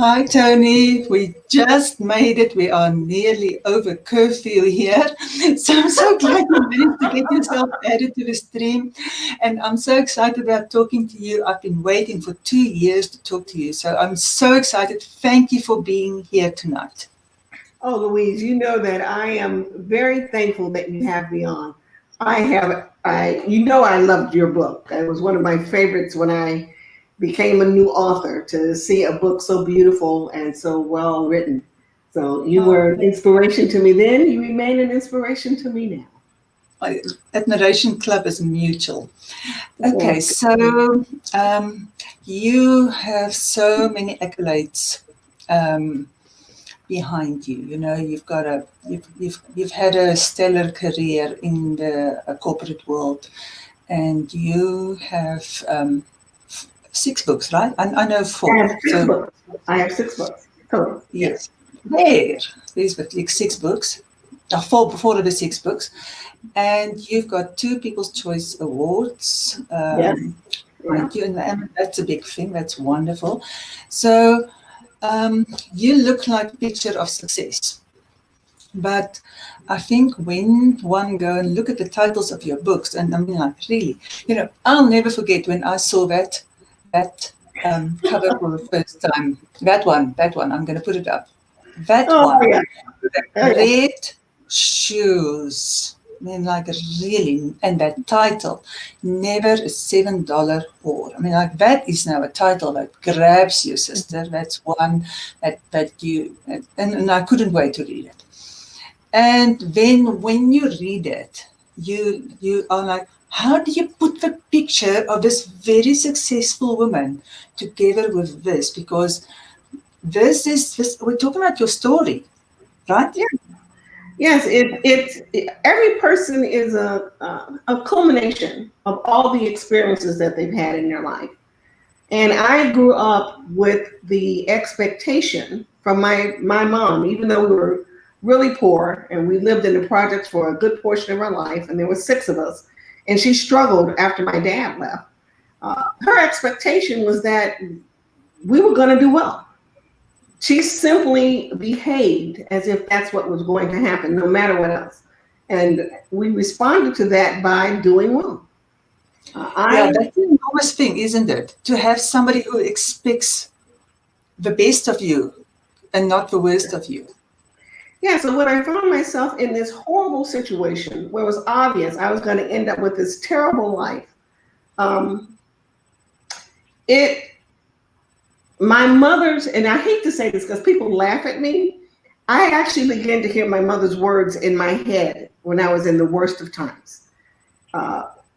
Hi, Tony. We just made it. We are nearly over curfew here. So I'm so glad you managed to get yourself added to the stream. And I'm so excited about talking to you. I've been waiting for 2 years to talk to you. So I'm so excited. Thank you for being here tonight. Oh, Louise, you know that I am very thankful that you have me on. I loved your book. It was one of my favorites when I became a new author, to see a book so beautiful and so well written. So you Oh, were an inspiration to me then. You remain an inspiration to me now. my admiration club is mutual. Okay, Yes. so you have so many accolades. Behind you. You know, you've had a stellar career in the corporate world, and you have 6 books, right? I know I 4. have six So books. I have 6 books total. Yes. yes, these were like 6 books. Four of the 6 books, and you've got 2 People's Choice Awards. Yes. Yeah. Thank you, and that's a big thing. That's wonderful. So. You look like a picture of success. But I think when one go and look at the titles of your books, and I mean, like, really, I'll never forget when I saw that cover for the first time. That one, I'm going to put it up. That Oh one, yeah. with the Oh, yeah. red shoes. I mean, like, really, and that title, Never a $7 whore. I mean, like, that is now a title that grabs you, sister. That's one that you, and I couldn't wait to read it. And then when you read it, you are like, how do you put the picture of this very successful woman together with this? Because this we're talking about your story, right? Yeah. Yes, every person is a culmination of all the experiences that they've had in their life. And I grew up with the expectation from my mom, even though we were really poor and we lived in the projects for a good portion of our life, and there were 6 of us, and she struggled after my dad left. Her expectation was that we were going to do well. She simply behaved as if that's what was going to happen, no matter what else. And we responded to that by doing well. Yeah, that's an enormous thing, isn't it? To have somebody who expects the best of you and not the worst of you. Yeah, so when I found myself in this horrible situation where it was obvious I was going to end up with this terrible life, my mother's, and I hate to say this because people laugh at me, I actually began to hear my mother's words in my head when I was in the worst of times.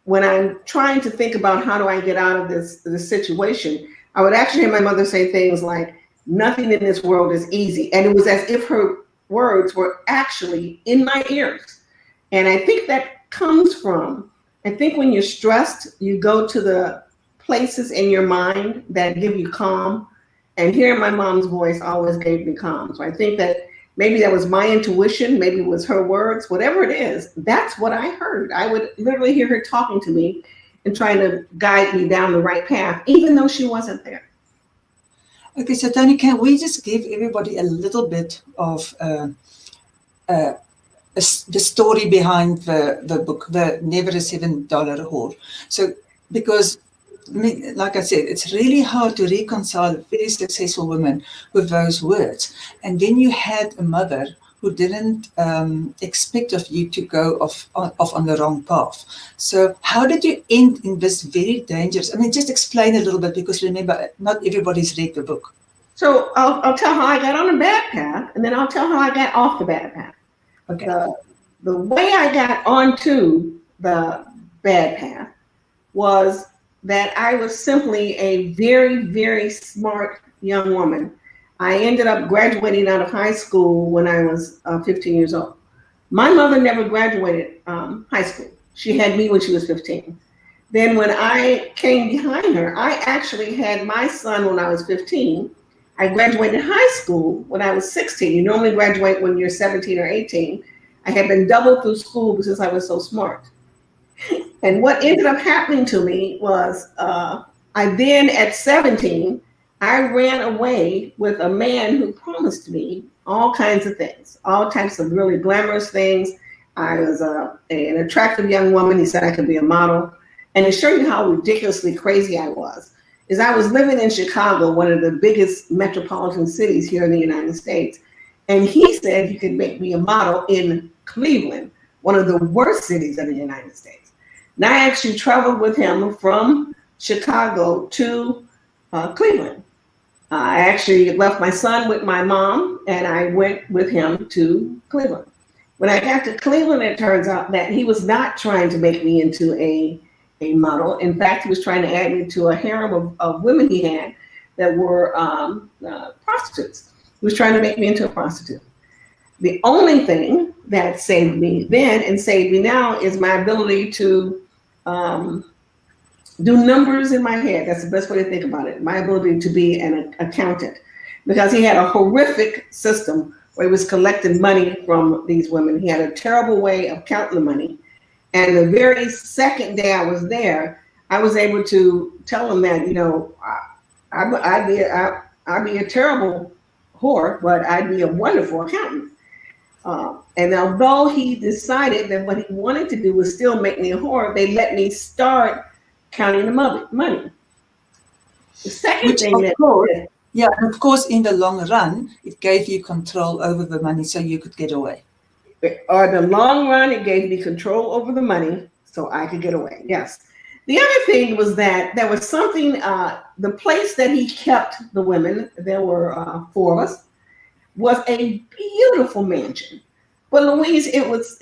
When I'm trying to think about how do I get out of this situation, I would actually hear my mother say things like, nothing in this world is easy. And it was as if her words were actually in my ears. And I think that comes from, I think when you're stressed, you go to the places in your mind that give you calm. And hearing my mom's voice always gave me calm. So I think that maybe that was my intuition, maybe it was her words, whatever it is, that's what I heard. I would literally hear her talking to me and trying to guide me down the right path, even though she wasn't there. Okay, so Toni, can we just give everybody a little bit of the story behind the book, the Never a $7 Whore? So, because, like I said, it's really hard to reconcile a very successful woman with those words. And then you had a mother who didn't expect of you to go off on the wrong path. So how did you end in this very dangerous, just explain a little bit, because remember, not everybody's read the book. So I'll tell how I got on the bad path, and then I'll tell how I got off the bad path. Okay. The way I got onto the bad path was that I was simply a very, very smart young woman. I ended up graduating out of high school when I was 15 years old. My mother never graduated high school. She had me when she was 15. Then when I came behind her, I actually had my son when I was 15. I graduated high school when I was 16. You normally graduate when you're 17 or 18. I had been doubled through school because I was so smart. And what ended up happening to me was I then at 17 I ran away with a man who promised me all kinds of things, all types of really glamorous things. I was an attractive young woman. He said I could be a model. And to show you how ridiculously crazy I was living in Chicago, one of the biggest metropolitan cities here in the United States. And he said he could make me a model in Cleveland, one of the worst cities in the United States. And I actually traveled with him from Chicago to Cleveland. I actually left my son with my mom and I went with him to Cleveland. When I got to Cleveland, it turns out that he was not trying to make me into a model. In fact, he was trying to add me to a harem of women he had that were prostitutes. He was trying to make me into a prostitute. The only thing that saved me then and saved me now is my ability to do numbers in my head. That's the best way to think about it. My ability to be an accountant, because he had a horrific system where he was collecting money from these women. He had a terrible way of counting the money. And the very second day I was there, I was able to tell him that, I'd be a terrible whore, but I'd be a wonderful accountant. And although he decided that what he wanted to do was still make me a whore, they let me start counting the money. The second Which, thing of that course, yeah, and of course, in the long run, it gave you control over the money so you could get away. or the long run, it gave me control over the money so I could get away. Yes. The other thing was that there was something, the place that he kept the women, there were 4 of us, was a beautiful mansion. But Louise, it was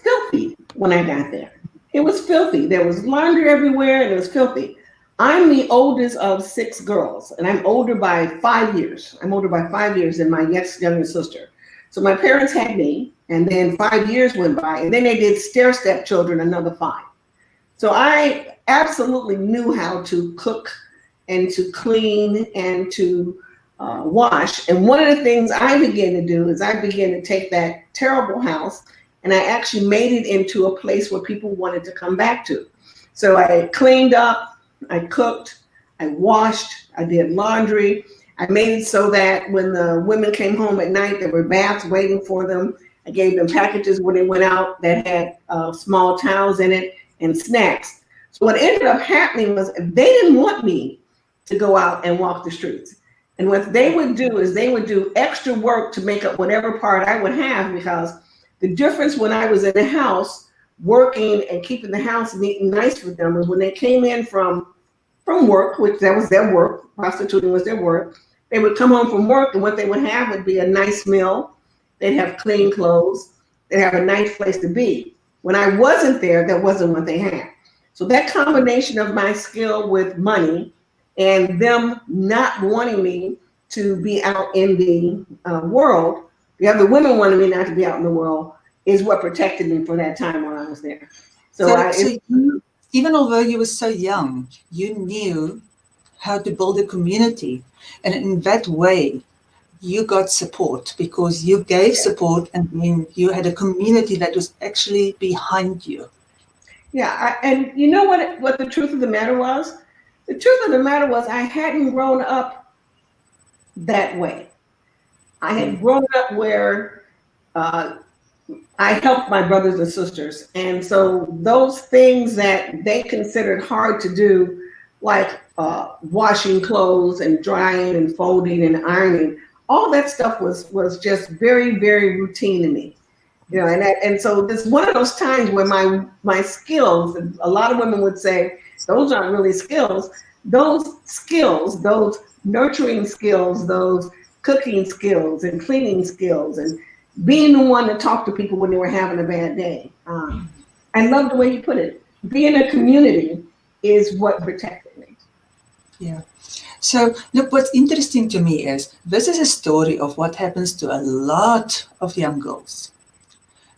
filthy when I got there. It was filthy. There was laundry everywhere and it was filthy. I'm the oldest of 6 girls, and I'm older by 5 years. I'm older by 5 years than my next younger sister. So my parents had me, and then 5 years went by, and then they did stair-step children another 5. So I absolutely knew how to cook and to clean and to wash. And one of the things I began to do is I began to take that terrible house and I actually made it into a place where people wanted to come back to. So I cleaned up, I cooked, I washed, I did laundry. I made it so that when the women came home at night, there were baths waiting for them. I gave them packages when they went out that had small towels in it and snacks. So what ended up happening was they didn't want me to go out and walk the streets. And what they would do is they would do extra work to make up whatever part I would have, because the difference when I was in the house working and keeping the house neat and nice for them was when they came in from work, which that was their work, prostituting was their work. They would come home from work and what they would have would be a nice meal. They'd have clean clothes. They'd have a nice place to be. When I wasn't there, that wasn't what they had. So that combination of my skill with money and them not wanting me to be out in the world, the other women wanted me not to be out in the world, is what protected me for that time when I was there. So you, even although you were so young, you knew how to build a community. And in that way, you got support because you gave support and then you had a community that was actually behind you. Yeah, and you know what the truth of the matter was? The truth of the matter was I hadn't grown up that way. I had grown up where I helped my brothers and sisters. And so those things that they considered hard to do, like washing clothes and drying and folding and ironing, all that stuff was just very, very routine to me. And so it's one of those times where my skills, a lot of women would say, those aren't really skills. Those skills, those nurturing skills, those cooking skills and cleaning skills and being the one to talk to people when they were having a bad day. I love the way you put it. Being a community is what protected me. Yeah. So look, what's interesting to me is this is a story of what happens to a lot of young girls.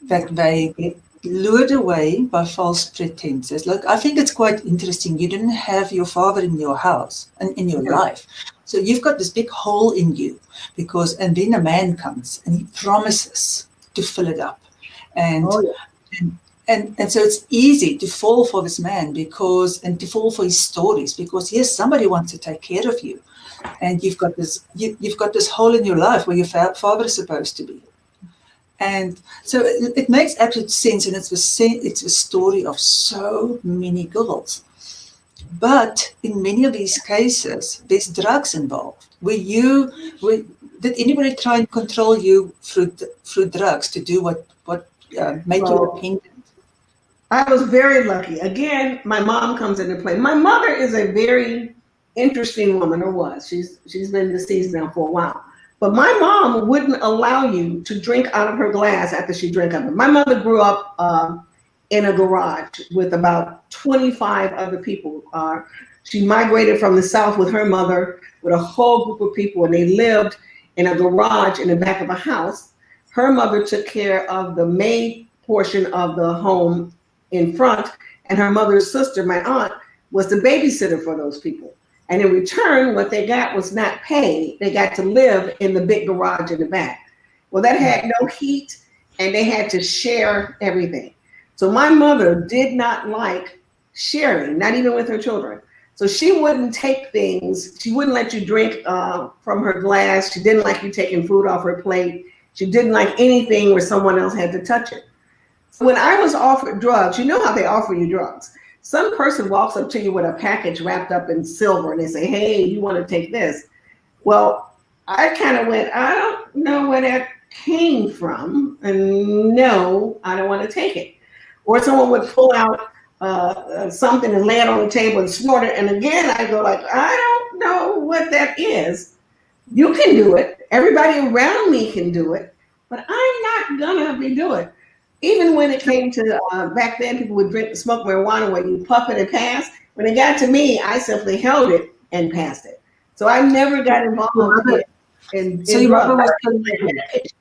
That they get lured away by false pretenses. Look, I think it's quite interesting. You didn't have your father in your house and in your life. So you've got this big hole in you and then a man comes and he promises to fill it up. And and so it's easy to fall for this man and to fall for his stories, because yes, somebody wants to take care of you, and you've got this hole in your life where your father is supposed to be. And so it makes absolute sense, and it's a story of so many girls. But in many of these cases, there's drugs involved. Did anybody try and control you through drugs to do what made you dependent? I was very lucky. Again, my mom comes into play. My mother is a very interesting woman, or was. She's been deceased now for a while. But my mom wouldn't allow you to drink out of her glass after she drank out of it. My mother grew up in a garage with about 25 other people. She migrated from the South with her mother, with a whole group of people, and they lived in a garage in the back of a house. Her mother took care of the maid portion of the home in front, and her mother's sister, my aunt, was the babysitter for those people. And in return, what they got was not pay. They got to live in the big garage in the back. Well, that had no heat, and they had to share everything. So my mother did not like sharing, not even with her children. So she wouldn't take things. She wouldn't let you drink from her glass. She didn't like you taking food off her plate. She didn't like anything where someone else had to touch it. So when I was offered drugs, you know how they offer you drugs. Some person walks up to you with a package wrapped up in silver, and they say, hey, you want to take this? Well, I kind of went, I don't know where that came from, and no, I don't want to take it. Or someone would pull out something and lay it on the table and snort it, and again, I go like, I don't know what that is. You can do it. Everybody around me can do it, but I'm not gonna be doing it. Even when it came to back then, people would smoke marijuana where you puff it and pass. When it got to me, I simply held it and passed it. So I never got involved in so your mother was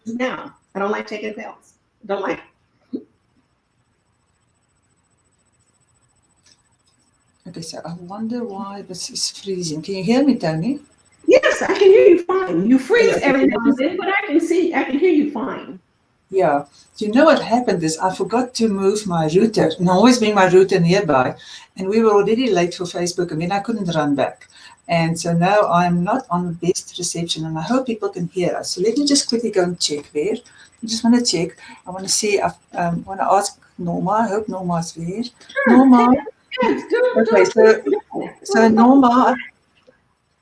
now. I don't like taking pills. Don't like it. Okay, so I wonder why this is freezing. Can you hear me, Toni? Yes, I can hear you fine. You freeze every now and then, but I can hear you fine. Yeah. You know what happened is I forgot to move my router, and I always bring my router nearby, and we were already late for Facebook, and then I couldn't run back. And so now I'm not on the best reception, and I hope people can hear us. So let me just quickly go and check there. I just want to check. I want to see, I want to ask Norma. I hope Norma's there. Sure. Norma. Okay, so Norma,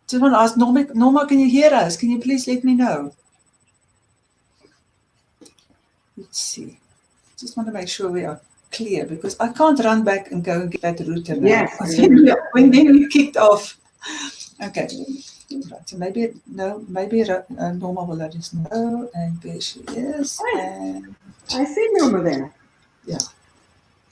just want to ask Norma, can you hear us? Can you please let me know? Let's see. Just want to make sure we are clear, because I can't run back and go and get that router now. Yes. When we kicked off. Okay. Right. So maybe Norma will let us know. And there she is. And I see Norma there.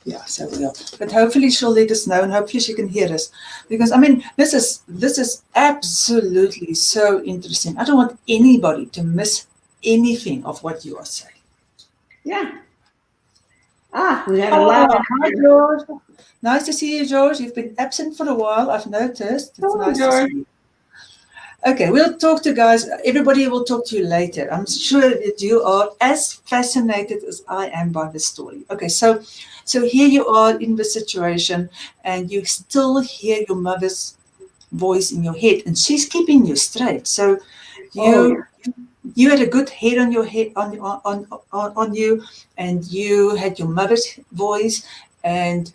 Yeah, so we are. But hopefully she'll let us know, and hopefully she can hear us. Because I mean, this is absolutely so interesting. I don't want anybody to miss anything of what you are saying. Yeah. We got a lot. Hi, George. Nice to see you, George. You've been absent for a while, I've noticed. It's nice to see you. Okay, we'll talk to guys. Everybody will talk to you later. I'm sure that you are as fascinated as I am by the story. Okay, so here you are in the situation, and you still hear your mother's voice in your head, and she's keeping you straight. So you had a good head on your head on you, and you had your mother's voice, and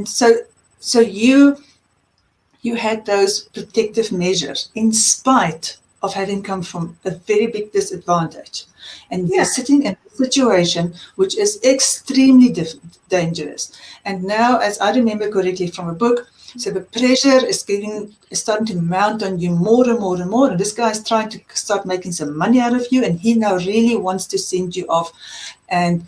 so you had those protective measures in spite of having come from a very big disadvantage, and you're sitting in a situation which is extremely dangerous. And now, as I remember correctly from a book, so the pressure is starting to mount on you more and more and more. And this guy is trying to start making some money out of you, and he now really wants to send you off. And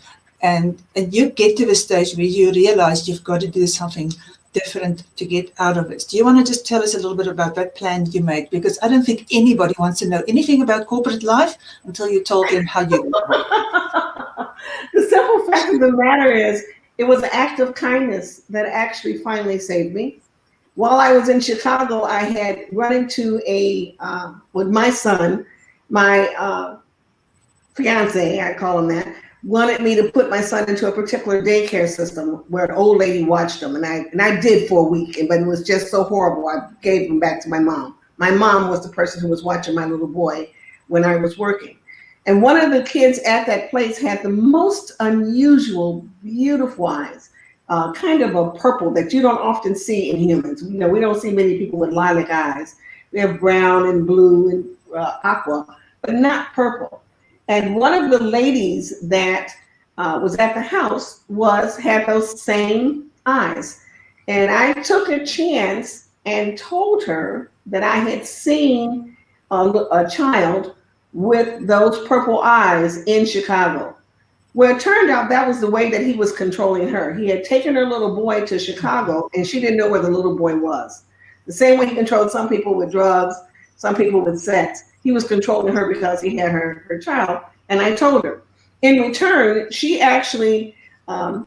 you get to the stage where you realize you've got to do something different to get out of this. Do you want to just tell us a little bit about that plan you made? Because I don't think anybody wants to know anything about corporate life until you told them how you. The simple fact of the matter is, it was an act of kindness that actually finally saved me. While I was in Chicago, I had run into with my son, my fiance, I call him that, wanted me to put my son into a particular daycare system where an old lady watched him, and I did for a week, but it was just so horrible. I gave him back to my mom. My mom was the person who was watching my little boy when I was working. And one of the kids at that place had the most unusual, beautiful eyes, kind of a purple that you don't often see in humans. You know, we don't see many people with lilac eyes. We have brown and blue and aqua, but not purple. And one of the ladies that was at the house had those same eyes. And I took a chance and told her that I had seen a child with those purple eyes in Chicago. Well, it turned out that was the way that he was controlling her. He had taken her little boy to Chicago, and she didn't know where the little boy was. The same way he controlled some people with drugs, some people with sex. He was controlling her because he had her child. And I told her. In return, she actually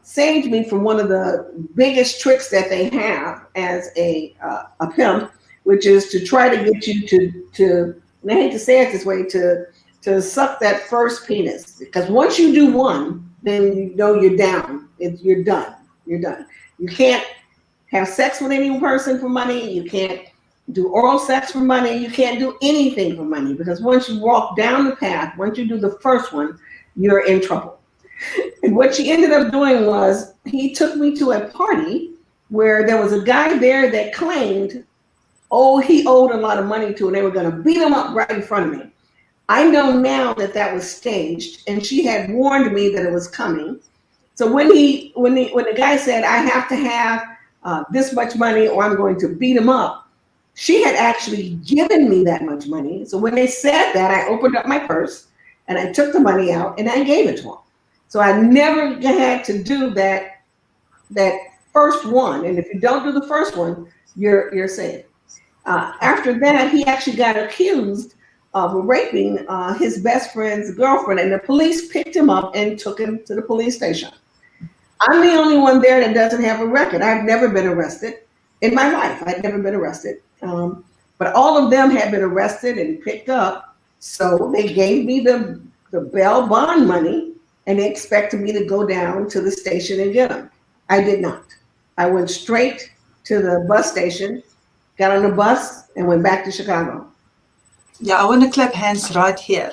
saved me from one of the biggest tricks that they have as a pimp, which is to try to get you to and I hate to say it this way, to suck that first penis. Because once you do one, then you know you're down. You're done. You're done. You can't have sex with any person for money. You can't do oral sex for money. You can't do anything for money. Because once you walk down the path, once you do the first one, you're in trouble. And what she ended up doing was he took me to a party where there was a guy there that claimed, oh, he owed a lot of money to, and they were going to beat him up right in front of me. I know now that that was staged, and she had warned me that it was coming. So when the guy said, I have to have this much money or I'm going to beat him up, she had actually given me that much money. So when they said that, I opened up my purse and I took the money out and I gave it to him. So I never had to do that first one. And if you don't do the first one, you're safe. After that, he actually got accused of raping his best friend's girlfriend, and the police picked him up and took him to the police station. I'm the only one there that doesn't have a record. I've never been arrested in my life. I'd never been arrested. But all of them had been arrested and picked up. So they gave me the bail bond money, and they expected me to go down to the station and get them. I did not. I went straight to the bus station, got on the bus, and went back to Chicago. Yeah, I want to clap hands right here.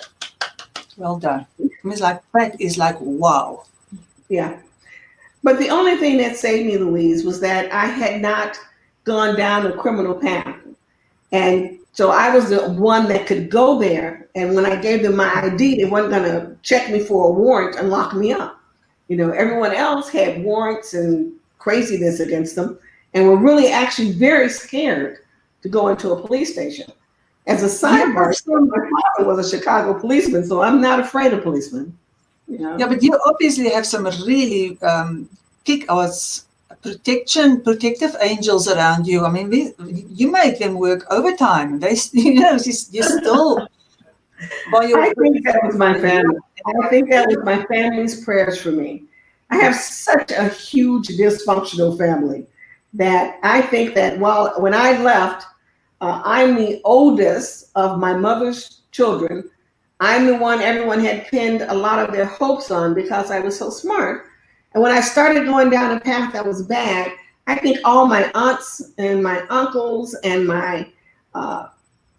Well done. It's like, that is like, wow. Yeah. But the only thing that saved me, Louise, was that I had not gone down a criminal path. And so I was the one that could go there. And when I gave them my ID, they weren't going to check me for a warrant and lock me up. You know, everyone else had warrants and craziness against them and were really actually very scared to go into a police station. As a sidebar, my father was a Chicago policeman, so I'm not afraid of policemen. You know? Yeah, but you obviously have some really kick-ass protective angels around you. I mean, you make them work overtime. They, you know, you're still. I think that was my family. I think that was my family's prayers for me. I have such a huge dysfunctional family that I think that when I left, I'm the oldest of my mother's children. I'm the one everyone had pinned a lot of their hopes on because I was so smart. And when I started going down a path that was bad, I think all my aunts and my uncles and my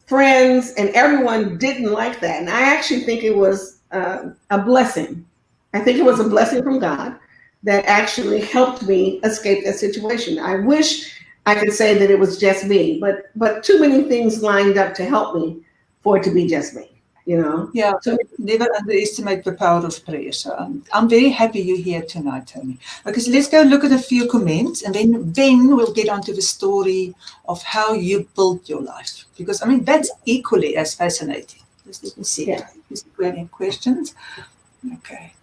friends and everyone didn't like that. And I actually think it was a blessing. I think it was a blessing from God that actually helped me escape that situation. I wish I could say that it was just me, but too many things lined up to help me for it to be just me, you know? Yeah, so never underestimate the power of prayer. So I'm very happy you're here tonight, Toni. Okay, so let's go look at a few comments, and then we'll get onto the story of how you built your life. Because, I mean, that's equally as fascinating. Just let me see. Yeah. Is there any questions? Okay.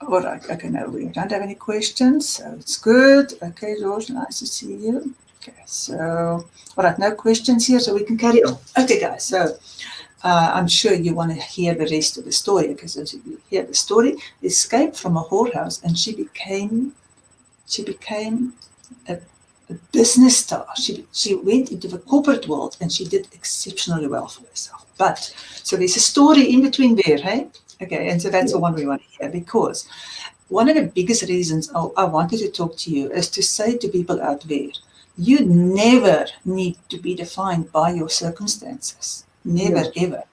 All right. Okay, no, we don't have any questions, so it's good. Okay, George, nice to see you. Okay, so, all right, no questions here, so we can carry on. Okay, guys, so I'm sure you want to hear the rest of the story, because as you hear the story, escaped from a whorehouse, and she became a business star. She went into the corporate world, and she did exceptionally well for herself. But, so there's a story in between there, hey? Okay, and so that's the one we want to hear, because one of the biggest reasons I wanted to talk to you is to say to people out there, you never need to be defined by your circumstances. Never, ever.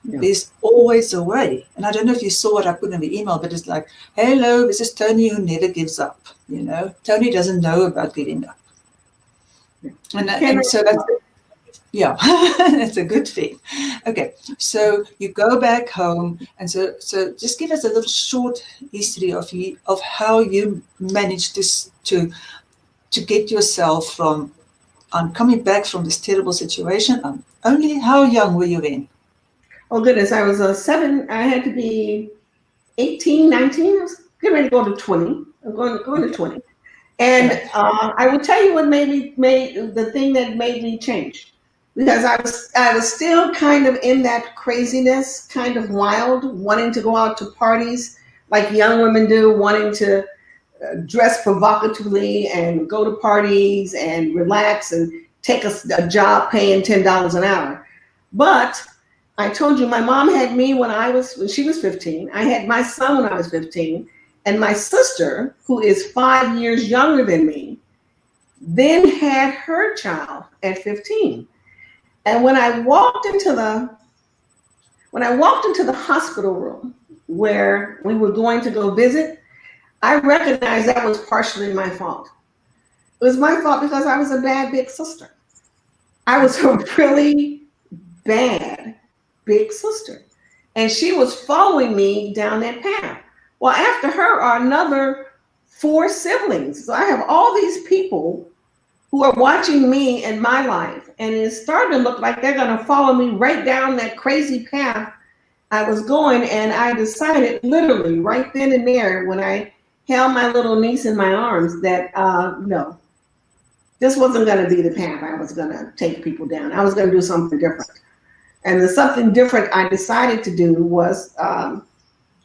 Yeah. There's always a way. And I don't know if you saw what I put in the email, but it's like, hello, this is Toni who never gives up. You know, Toni doesn't know about giving up. And so that's, yeah, that's a good thing. Okay, so you go back home, and so just give us a little short history of how you managed to get yourself from, I'm coming back from this terrible situation. Only how young were you then? Oh goodness, I was I had to be 18, 19. I was getting ready to go to 20. I'm going to 20. And I will tell you what made the thing that made me change, because I was still kind of in that craziness, kind of wild, wanting to go out to parties like young women do, wanting to dress provocatively and go to parties and relax and take a job paying $10 an hour. But I told you, my mom had me when she was 15. I had my son when I was 15. And my sister, who is 5 years younger than me, then had her child at 15. And when I walked into the hospital room where we were going to go visit, I recognized that was partially my fault. It was my fault because I was a bad big sister. I was a really bad big sister. And she was following me down that path. Well, after her are another 4 siblings. So I have all these people who are watching me and my life. And it's starting to look like they're going to follow me right down that crazy path I was going. And I decided literally right then and there, when I held my little niece in my arms, that no, this wasn't going to be the path I was going to take people down. I was going to do something different. And the something different I decided to do was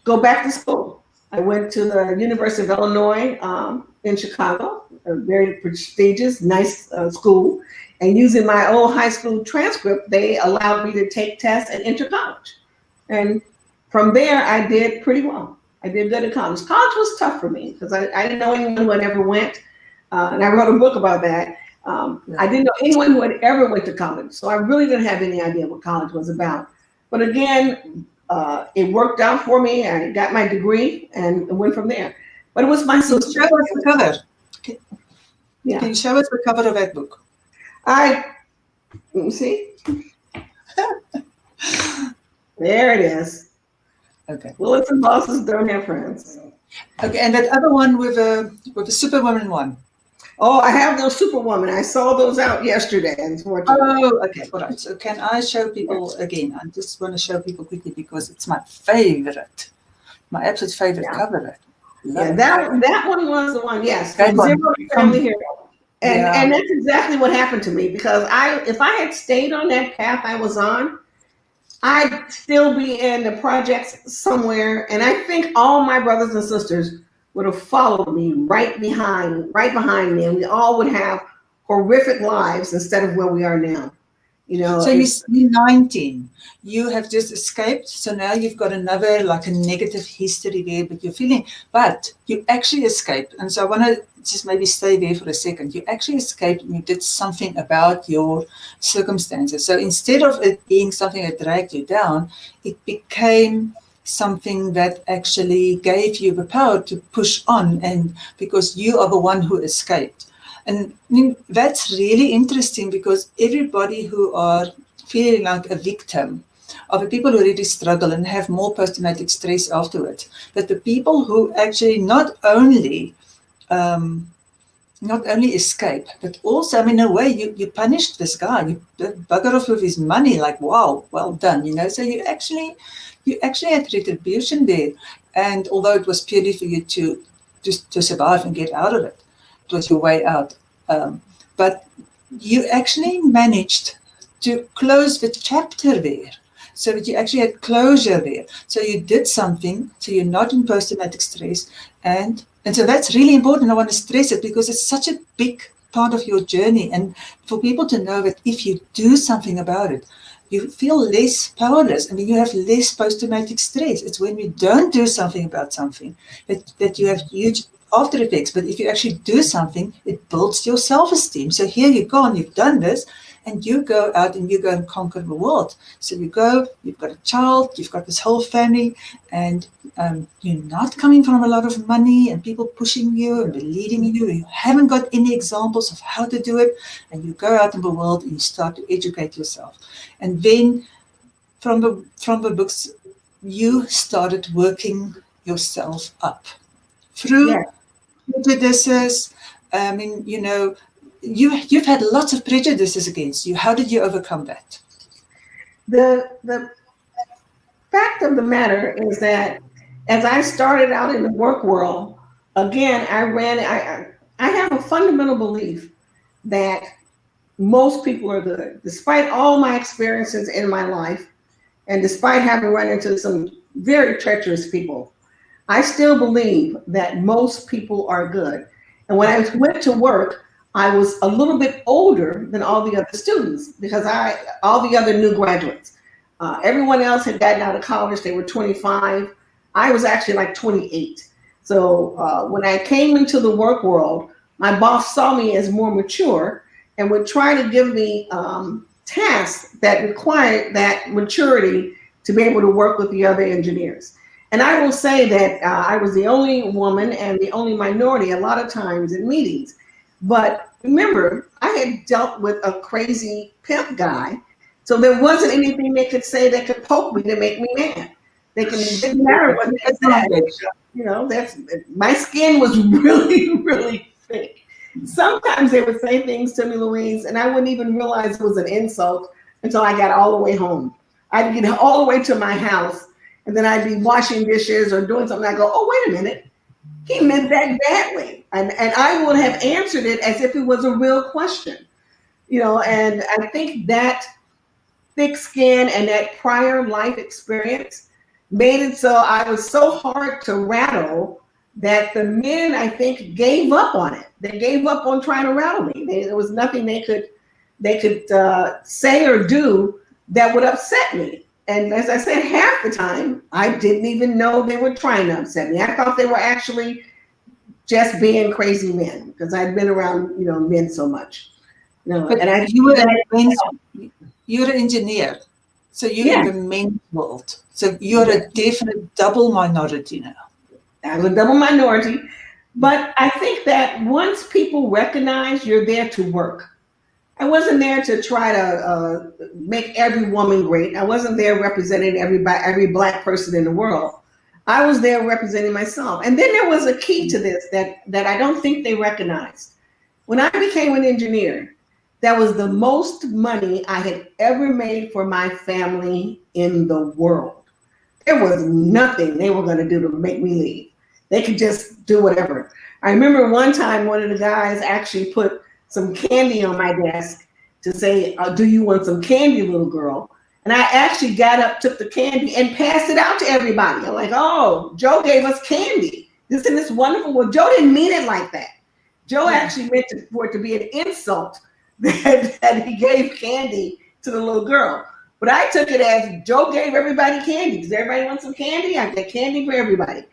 go back to school. I went to the University of Illinois in Chicago, a very prestigious, nice school. And using my old high school transcript, they allowed me to take tests and enter college. And from there, I did pretty well. I did good at college. College was tough for me because I didn't know anyone who had ever went. And I wrote a book about that. I didn't know anyone who had ever went to college. So I really didn't have any idea what college was about. But again, it worked out for me. I got my degree and went from there. But it was my sister. Show us the cover. Yeah. Can you show us the cover of that book? Let me see. There it is. Okay. Bullets and bosses don't have friends. Okay, and that other one with a Superwoman one. Oh, I have those Superwoman. I saw those out yesterday. Oh, okay. All right. So can I show people again? I just want to show people quickly because it's my favorite, my absolute favorite cover. Yeah, that one was the one. Yes, from Zero to Family Hero. And that's exactly what happened to me, because if I had stayed on that path I was on, I'd still be in the projects somewhere. And I think all my brothers and sisters would have followed me right behind me, and we all would have horrific lives instead of where we are now. You know. So you're 19. You have just escaped. So now you've got another, like a negative history there, but you actually escaped. And so I want to just maybe stay there for a second. You actually escaped and you did something about your circumstances. So instead of it being something that dragged you down, it became something that actually gave you the power to push on, and because you are the one who escaped. And I mean, that's really interesting, because everybody who are feeling like a victim are the people who really struggle and have more post-traumatic stress afterwards. But the people who actually not only escape, but also, I mean, in a way, you punished this guy. You bugger off with his money, like, wow, well done, you know. So you actually had retribution there. And although it was purely for you to survive and get out of it, it was your way out. But you actually managed to close the chapter there, so that you actually had closure there. So you did something, so you're not in post-traumatic stress. And so that's really important. I want to stress it because it's such a big part of your journey. And for people to know that if you do something about it, you feel less powerless. I mean, you have less post-traumatic stress. It's when you don't do something about something that you have huge after effects. But if you actually do something, it builds your self-esteem. So here you go, and you've done this, and you go out and you go and conquer the world. So you go, you've got a child, you've got this whole family, and you're not coming from a lot of money and people pushing you and believing in you. You haven't got any examples of how to do it, and you go out in the world and you start to educate yourself. And then from the books, you started working yourself up through prejudices. I mean, you've had lots of prejudices against you. How did you overcome that? The fact of the matter is that as I started out in the work world, again, I have a fundamental belief that most people are good. Despite all my experiences in my life, and despite having run into some very treacherous people, I still believe that most people are good. And when I went to work, I was a little bit older than all the other students because all the other new graduates. Everyone else had gotten out of college. They were 25. I was actually like 28. So when I came into the work world, my boss saw me as more mature and would try to give me tasks that required that maturity to be able to work with the other engineers. And I will say that I was the only woman and the only minority a lot of times in meetings. But remember, I had dealt with a crazy pimp guy. So there wasn't anything they could say that could poke me to make me mad. It didn't matter what they said. That's my skin was really, really thick. Sometimes they would say things to me, Louise, and I wouldn't even realize it was an insult until I got all the way home. I'd get all the way to my house, and then I'd be washing dishes or doing something. I go, oh, wait a minute. He meant that badly. And I would have answered it as if it was a real question. And I think that thick skin and that prior life experience made it so I was so hard to rattle that the men, I think, gave up on it. They gave up on trying to rattle me. There was nothing they could say or do that would upset me. And as I said, half the time, I didn't even know they were trying to upset me. I thought they were actually just being crazy men because I'd been around, men so much. But you're an engineer, so you're in the men's world. So you're a definite double minority now. I was a double minority, but I think that once people recognize you're there to work, I wasn't there to try to make every woman great. I wasn't there representing every Black person in the world. I was there representing myself. And then there was a key to this that I don't think they recognized. When I became an engineer, that was the most money I had ever made for my family in the world. There was nothing they were going to do to make me leave. They could just do whatever. I remember one time one of the guys actually put some candy on my desk to say, do you want some candy, little girl? And I actually got up, took the candy and passed it out to everybody. I'm like, oh, Joe gave us candy. Isn't this wonderful? Well, Joe didn't mean it like that. Joe actually meant for it to be an insult that he gave candy to the little girl. But I took it as Joe gave everybody candy. Does everybody want some candy? I got candy for everybody.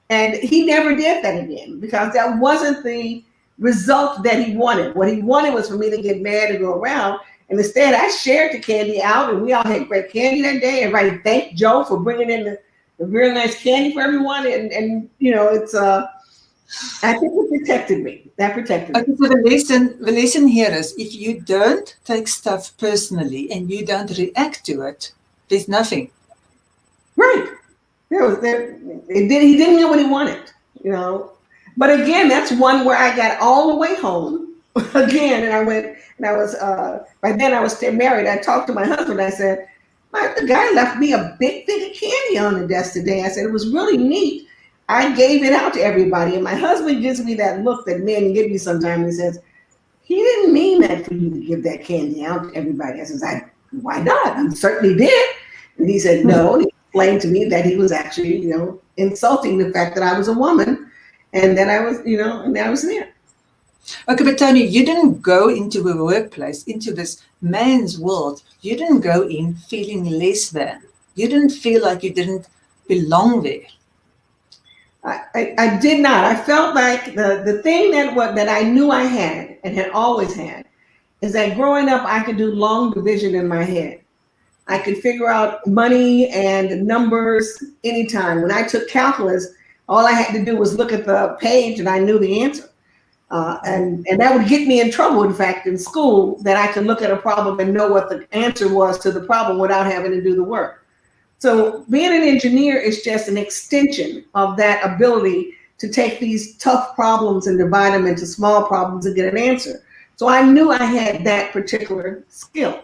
And he never did that again because that wasn't the result that he wanted. What he wanted was for me to get mad and go around. And instead, I shared the candy out, and we all had great candy that day. Everybody thanked Joe for bringing in the real nice candy for everyone. And it's I think it protected me. That protected me. Okay, so the lesson here is if you don't take stuff personally and you don't react to it, there's nothing. Right. He didn't know what he wanted, But again, that's one where I got all the way home again, and I went, and I was by then I was still married. I talked to my husband. I said, the guy left me a big thing of candy on the desk today. I said it was really neat. I gave it out to everybody, and my husband gives me that look that men give you sometimes. He says, he didn't mean that for you to give that candy out to everybody. I says, why not? I certainly did. And he said, no. He explained to me that he was actually, insulting the fact that I was a woman and that I was, and that I was there. Okay, but Tony, you didn't go into a workplace, into this man's world. You didn't go in feeling less than. You didn't feel like you didn't belong there. I did not. I felt like the thing that I knew I had and had always had is that growing up I could do long division in my head. I could figure out money and numbers anytime. When I took calculus, all I had to do was look at the page and I knew the answer. And that would get me in trouble, in fact, in school, that I could look at a problem and know what the answer was to the problem without having to do the work. So being an engineer is just an extension of that ability to take these tough problems and divide them into small problems and get an answer. So I knew I had that particular skill.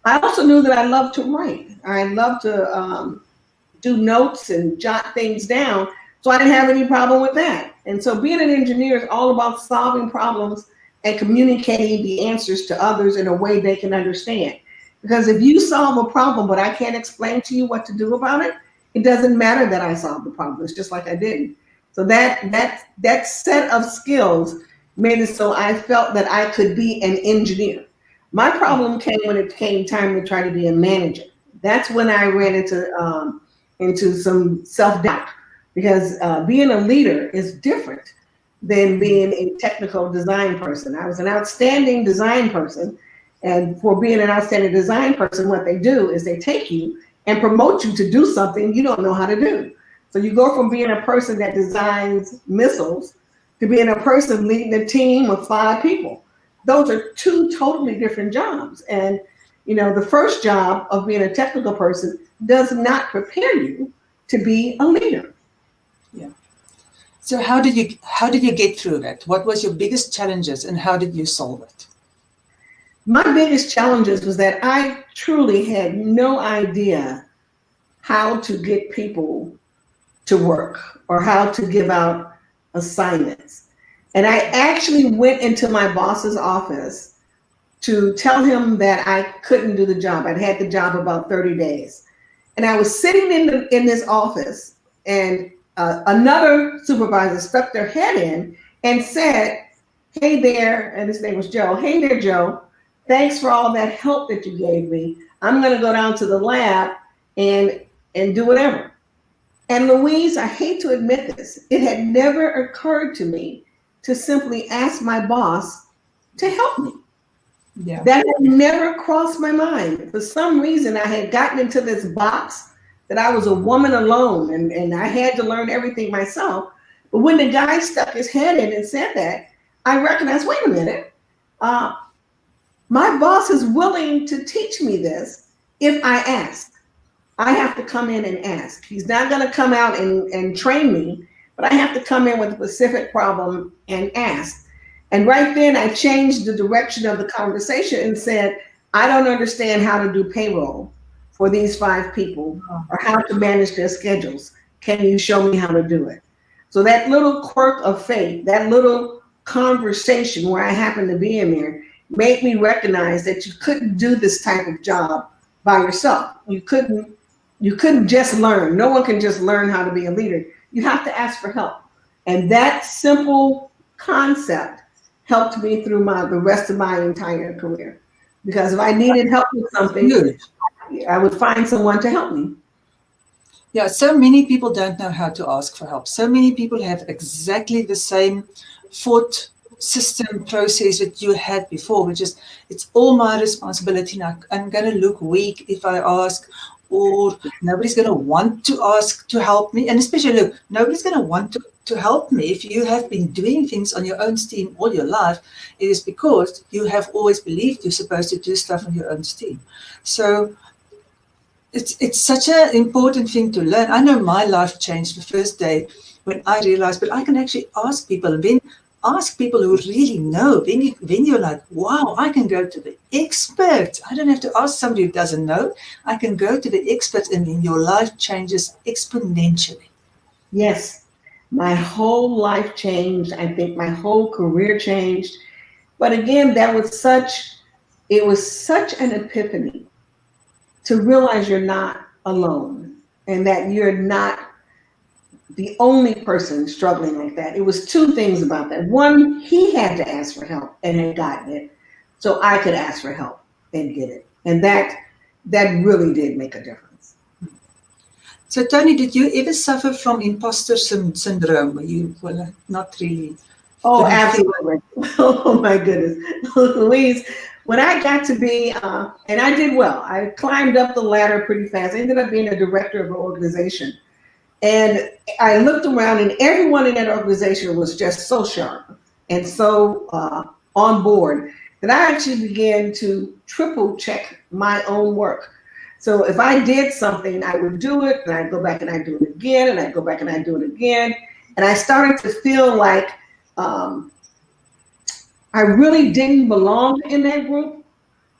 I also knew that I loved to write. I loved to do notes and jot things down. So I didn't have any problem with that. And so being an engineer is all about solving problems and communicating the answers to others in a way they can understand. Because if you solve a problem, but I can't explain to you what to do about it, it doesn't matter that I solved the problem. It's just like I didn't. So that set of skills made it so I felt that I could be an engineer. My problem came when it came time to try to be a manager. That's when I ran into some self-doubt, because being a leader is different than being a technical design person. I was an outstanding design person. And for being an outstanding design person, what they do is they take you and promote you to do something you don't know how to do. So you go from being a person that designs missiles to being a person leading a team of 5 people. Those are 2 totally different jobs. And the first job of being a technical person does not prepare you to be a leader. Yeah. So how did you get through that? What was your biggest challenges and how did you solve it? My biggest challenges was that I truly had no idea how to get people to work or how to give out assignments. And I actually went into my boss's office to tell him that I couldn't do the job. I'd had the job about 30 days. And I was sitting in this office, and another supervisor stuck their head in and said, "Hey there," and his name was Joe. "Hey there, Joe. Thanks for all that help that you gave me. I'm going to go down to the lab and do whatever." And Louise, I hate to admit this, it had never occurred to me to simply ask my boss to help me. Yeah. That had never crossed my mind. For some reason, I had gotten into this box that I was a woman alone and I had to learn everything myself. But when the guy stuck his head in and said that, I recognized, wait a minute, my boss is willing to teach me this if I ask. I have to come in and ask. He's not going to come out and train me, but I have to come in with a specific problem and ask. And right then I changed the direction of the conversation and said, "I don't understand how to do payroll for these 5 people or how to manage their schedules. Can you show me how to do it?" So that little quirk of fate, that little conversation where I happened to be in there, made me recognize that you couldn't do this type of job by yourself. You couldn't just learn. No one can just learn how to be a leader. You have to ask for help. And that simple concept helped me through the rest of my entire career. Because if I needed help with something, I would find someone to help me. Yeah, so many people don't know how to ask for help. So many people have exactly the same thought system process that you had before, which is, it's all my responsibility now. I'm going to look weak if I ask, or nobody's going to want to ask to help me. And especially, look, nobody's going to want to help me if you have been doing things on your own steam all your life. It is because you have always believed you're supposed to do stuff on your own steam. So it's such an important thing to learn. I know my life changed the first day when I realized, but I can actually ask people, and then ask people who really know. Then you're like, wow, I can go to the experts. I don't have to ask somebody who doesn't know. I can go to the experts, and then your life changes exponentially. Yes, my whole life changed. I think my whole career changed. But again, it was such an epiphany to realize you're not alone and that you're not the only person struggling like that. It was two things about that. One, he had to ask for help and had gotten it, so I could ask for help and get it, and that really did make a difference. So, Toni, did you ever suffer from imposter syndrome? Where you were not really? Oh, absolutely. Oh my goodness, Louise. When I got to be, and I did well. I climbed up the ladder pretty fast. I ended up being a director of an organization. And I looked around, and everyone in that organization was just so sharp and so on board that I actually began to triple check my own work. So if I did something, I would do it, and I'd go back and I'd do it again, and I'd go back and I'd do it again. And I started to feel like I really didn't belong in that group,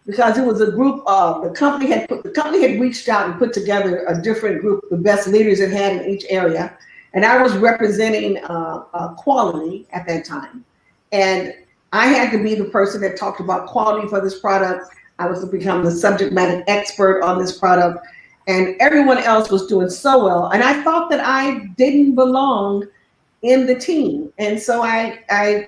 because it was a group of the company had reached out and put together a different group, the best leaders it had in each area, and I was representing quality at that time, and I had to be the person that talked about quality for this product. I was to become the subject matter expert on this product, and everyone else was doing so well, and I thought that I didn't belong in the team, and so I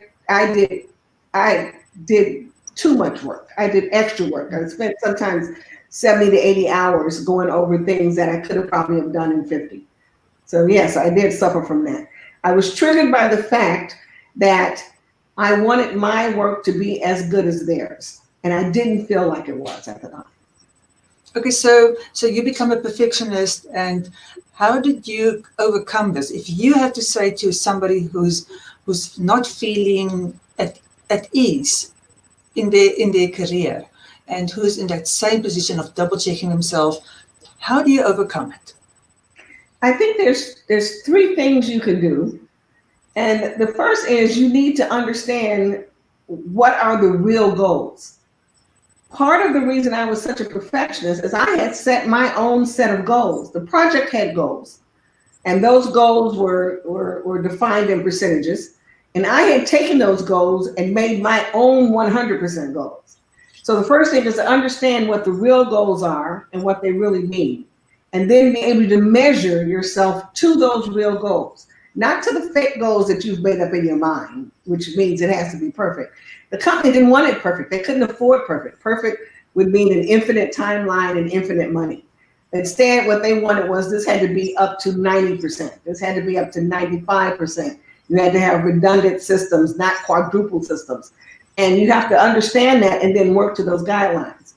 did too much work. I did extra work. I spent sometimes 70 to 80 hours going over things that I could have probably have done in 50. So yes, I did suffer from that. I was triggered by the fact that I wanted my work to be as good as theirs, and I didn't feel like it was at the time. Okay, so you become a perfectionist, and how did you overcome this? If you had to say to somebody who's not feeling at ease in their career, and who's in that same position of double checking themselves, how do you overcome it? I think there's three things you can do. And the first is you need to understand what are the real goals. Part of the reason I was such a perfectionist is I had set my own set of goals. The project had goals, and those goals were defined in percentages. And I had taken those goals and made my own 100% goals. So the first thing is to understand what the real goals are and what they really mean, and then be able to measure yourself to those real goals, not to the fake goals that you've made up in your mind, which means it has to be perfect. The company didn't want it perfect. They couldn't afford perfect. Perfect would mean an infinite timeline and infinite money. Instead, what they wanted was this had to be up to 90%. This had to be up to 95%. You had to have redundant systems, not quadruple systems. And you have to understand that and then work to those guidelines.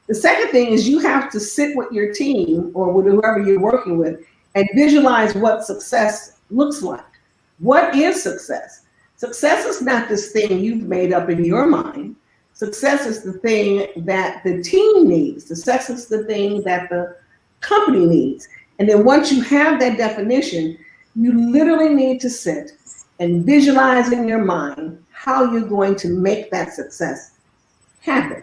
The second thing is you have to sit with your team or with whoever you're working with and visualize what success looks like. What is success? Success is not this thing you've made up in your mind. Success is the thing that the team needs. Success is the thing that the company needs. And then once you have that definition, you literally need to sit and visualize in your mind how you're going to make that success happen,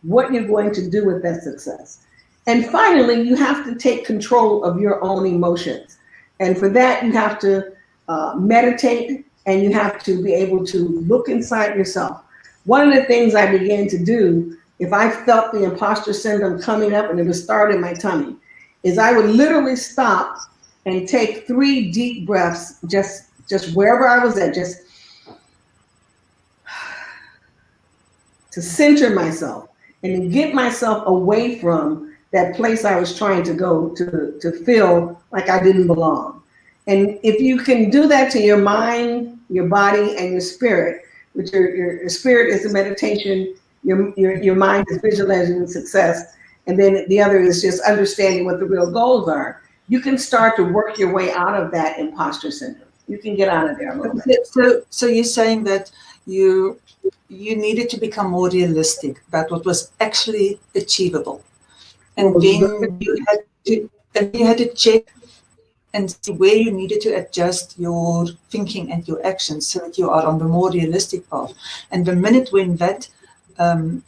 what you're going to do with that success. And finally, you have to take control of your own emotions. And for that, you have to meditate, and you have to be able to look inside yourself. One of the things I began to do, if I felt the imposter syndrome coming up and it was starting in my tummy, is I would literally stop and take 3 deep breaths, just wherever I was at, just to center myself and to get myself away from that place I was trying to go to feel like I didn't belong. And if you can do that to your mind, your body, and your spirit, which your spirit is the meditation, your mind is visualizing success, and then the other is just understanding what the real goals are, you can start to work your way out of that imposter syndrome. You can get out of there a little bit. So you're saying that you needed to become more realistic about what was actually achievable, and then you had to check and see where you needed to adjust your thinking and your actions so that you are on the more realistic path. And the minute when that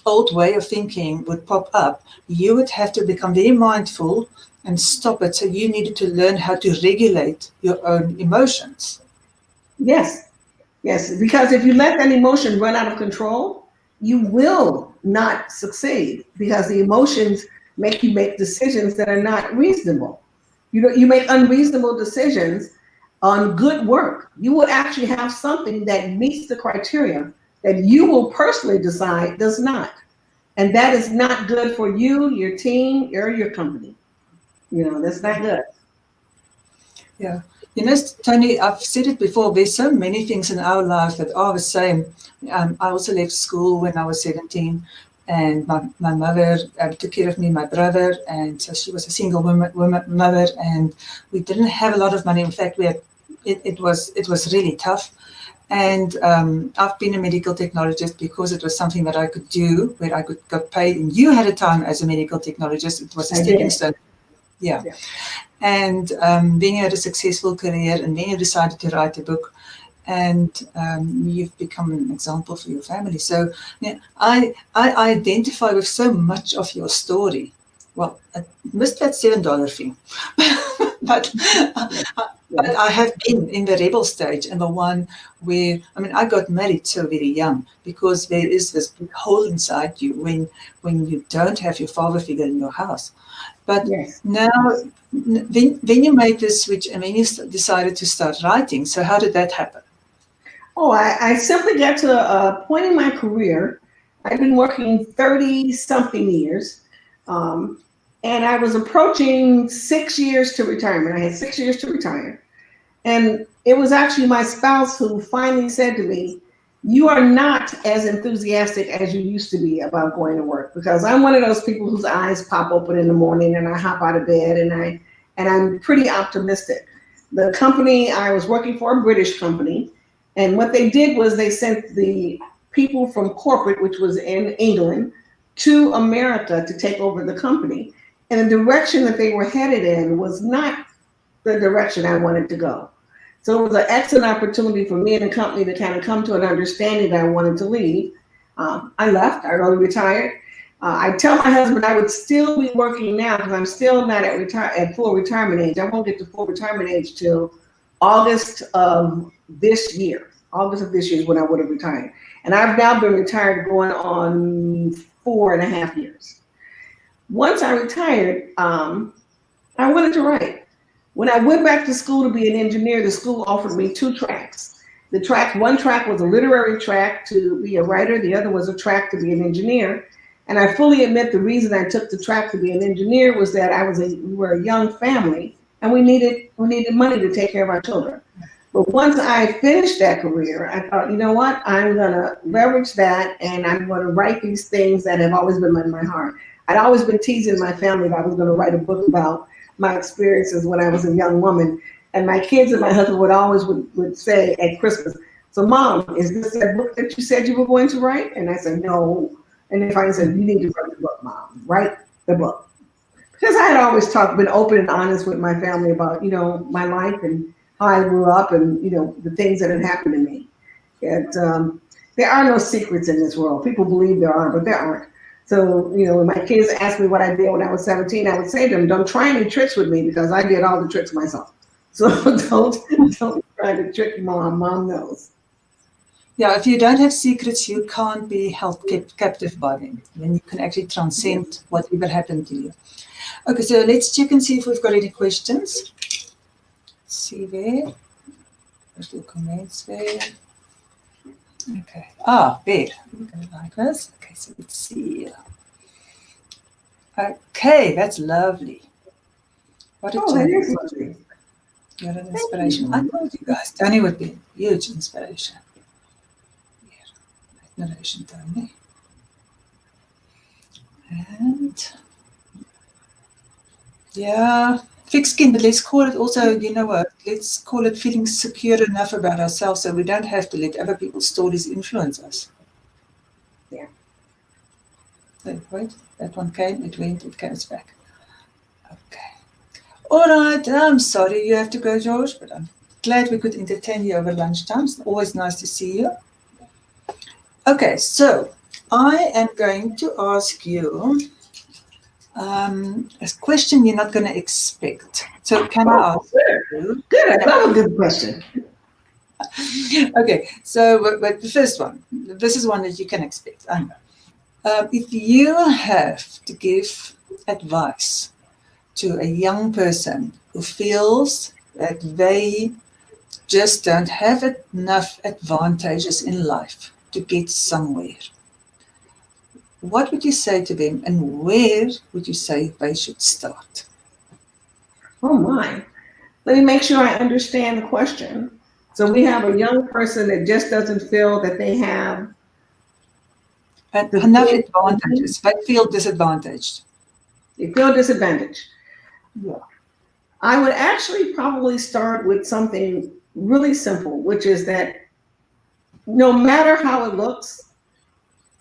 old way of thinking would pop up, you would have to become very mindful and stop it. So you needed to learn how to regulate your own emotions. Yes, because if you let that emotion run out of control, you will not succeed, because the emotions make you make decisions that are not reasonable. You make unreasonable decisions on good work. You will actually have something that meets the criteria that you will personally decide does not. And that is not good for you, your team, or your company. That's not good. Yeah. Toni, I've said it before, there's so many things in our life that are the same. I also left school when I was 17, and my mother took care of me, my brother, and so she was a single woman mother, and we didn't have a lot of money. In fact, it was really tough. And I've been a medical technologist because it was something that I could do, where I could get paid. And you had a time as a medical technologist. It was a stepping stone. Yeah. And then you had a successful career, and then you decided to write a book, and you've become an example for your family. So I identify with so much of your story. Well, I missed that $7 thing, but I have been in the rebel stage, and the one where, I got married so very young, because there is this big hole inside you when you don't have your father figure in your house. But now, then you made this switch, and then you decided to start writing. So how did that happen? Oh, I simply got to a point in my career. I've been working 30-something years, and I was approaching 6 years to retirement. I had 6 years to retire. And it was actually my spouse who finally said to me, "You are not as enthusiastic as you used to be about going to work," because I'm one of those people whose eyes pop open in the morning and I hop out of bed, and I'm pretty optimistic. The company I was working for, a British company, and what they did was they sent the people from corporate, which was in England, to America to take over the company. And the direction that they were headed in was not the direction I wanted to go. So it was an excellent opportunity for me and the company to kind of come to an understanding that I wanted to leave. I left. I early retired. I tell my husband I would still be working now because I'm still not at full retirement age. I won't get to full retirement age till August of this year. August of this year is when I would have retired. And I've now been retired going on 4.5 years. Once I retired, I wanted to write. When I went back to school to be an engineer, the school offered me 2 tracks. One track was a literary track to be a writer. The other was a track to be an engineer. And I fully admit the reason I took the track to be an engineer was that we were a young family, and we needed money to take care of our children. But once I finished that career, I thought, you know what? I'm gonna leverage that, and I'm gonna write these things that have always been in my heart. I'd always been teasing my family that I was gonna write a book about my experiences when I was a young woman. And my kids and my husband would say at Christmas, "So Mom, is this that book that you said you were going to write?" And I said, "No." And they finally said, "You need to write the book, Mom. Write the book." Because I had always been open and honest with my family about, my life and how I grew up and, the things that had happened to me. There are no secrets in this world. People believe there are, but there aren't. So, when my kids asked me what I did when I was 17, I would say to them, "Don't try any tricks with me because I did all the tricks myself." So don't try to trick Mom. Mom knows. Yeah, if you don't have secrets, you can't be held captive by them. Then you can actually transcend whatever happened to you. Okay, so let's check and see if we've got any questions. Let's see there. There's little comments there. Okay. There. I'm going to like this. Okay, so let's see. Okay, that's lovely. What a that is lovely. You're an inspiration. I told you guys, Toni would be a huge inspiration. Admiration, Toni. And thick skin, but let's call it also, let's call it feeling secure enough about ourselves so we don't have to let other people's stories influence us. Yeah. Wait, that one came, it went, it comes back. Okay. All right, I'm sorry you have to go, George, but I'm glad we could entertain you over lunchtime. It's always nice to see you. Okay, so I am going to ask you a question you're not going to expect. So can I ask you? Good, I love a good question. Okay, so but the first one, this is one that you can expect. I know. If you have to give advice to a young person who feels that they just don't have enough advantages in life to get somewhere. What would you say to them, and where would you say they should start? Oh my. Let me make sure I understand the question. So we have a young person that just doesn't feel that they have Enough advantages. They feel disadvantaged. they feel disadvantaged. Yeah. I would actually probably start with something really simple, which is that no matter how it looks,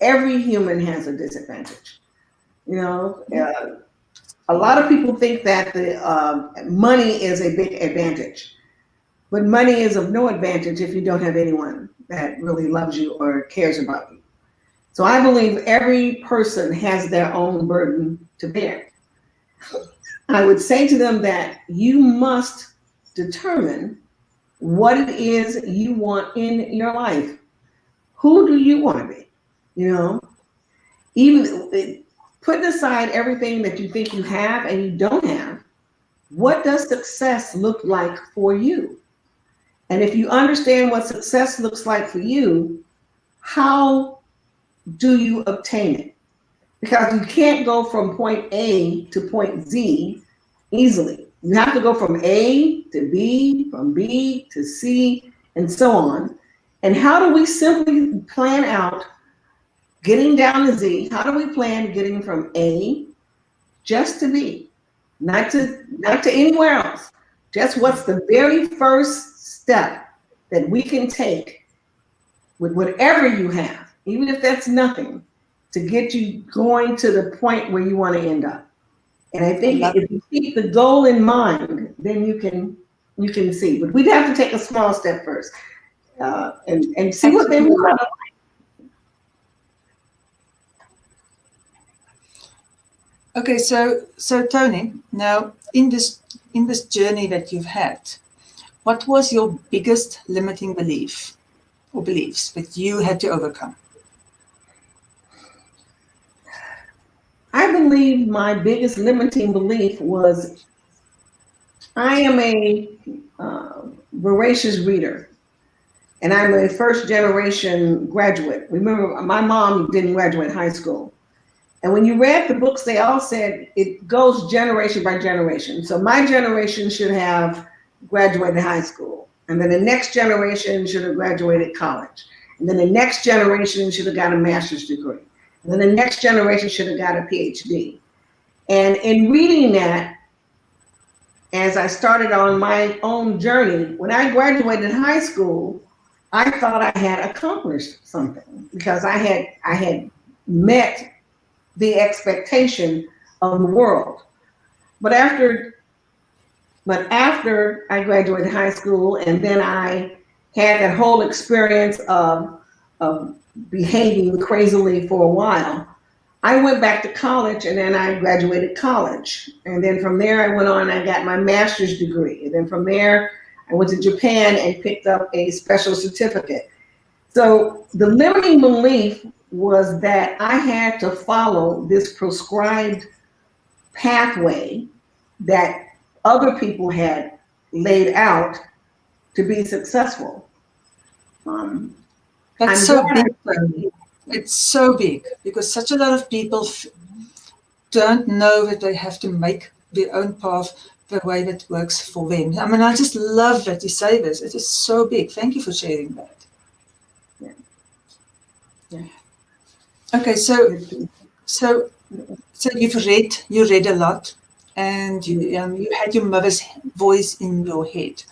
every human has a disadvantage. You know, a lot of people think that the money is a big advantage, but money is of no advantage if you don't have anyone that really loves you or cares about you. So I believe every person has their own burden to bear. I would say to them that you must determine what it is you want in your life. Who do you want to be? You know, even putting aside everything that you think you have and you don't have, what does success look like for you? And if you understand what success looks like for you, how do you obtain it? Because you can't go from point A to point Z easily. You have to go from A to B, from B to C, and so on. And how do we simply plan out getting down to Z? How do we plan getting from A just to B, not to anywhere else? Just what's the very first step that we can take with whatever you have, even if that's nothing, to get you going to the point where you want to end up. And I think if you keep the goal in mind, then you can see. But we'd have to take a small step first, and see what they want. Okay, so Toni, now in this journey that you've had, what was your biggest limiting belief or beliefs that you had to overcome? I believe my biggest limiting belief was I am a voracious reader, and I'm a first generation graduate. Remember, my mom didn't graduate high school. And when you read the books, they all said it goes generation by generation. So my generation should have graduated high school. And then the next generation should have graduated college. And then the next generation should have got a master's degree. And then the next generation should have got a PhD. And in reading that, as I started on my own journey, when I graduated high school, I thought I had accomplished something because I had met the expectation of the world. But after I graduated high school, and then I had that whole experience of behaving crazily for a while, I went back to college, and then I graduated college. And then from there, I went on and I got my master's degree. And then from there, I went to Japan and picked up a special certificate. So the limiting belief was that I had to follow this prescribed pathway that other people had laid out to be successful. That's so big. It's so big because such a lot of people don't know that they have to make their own path the way that works for them. I mean, I just love that you say this. It is so big. Thank you for sharing that. Yeah. Okay, so you read a lot, and you had your mother's voice in your head.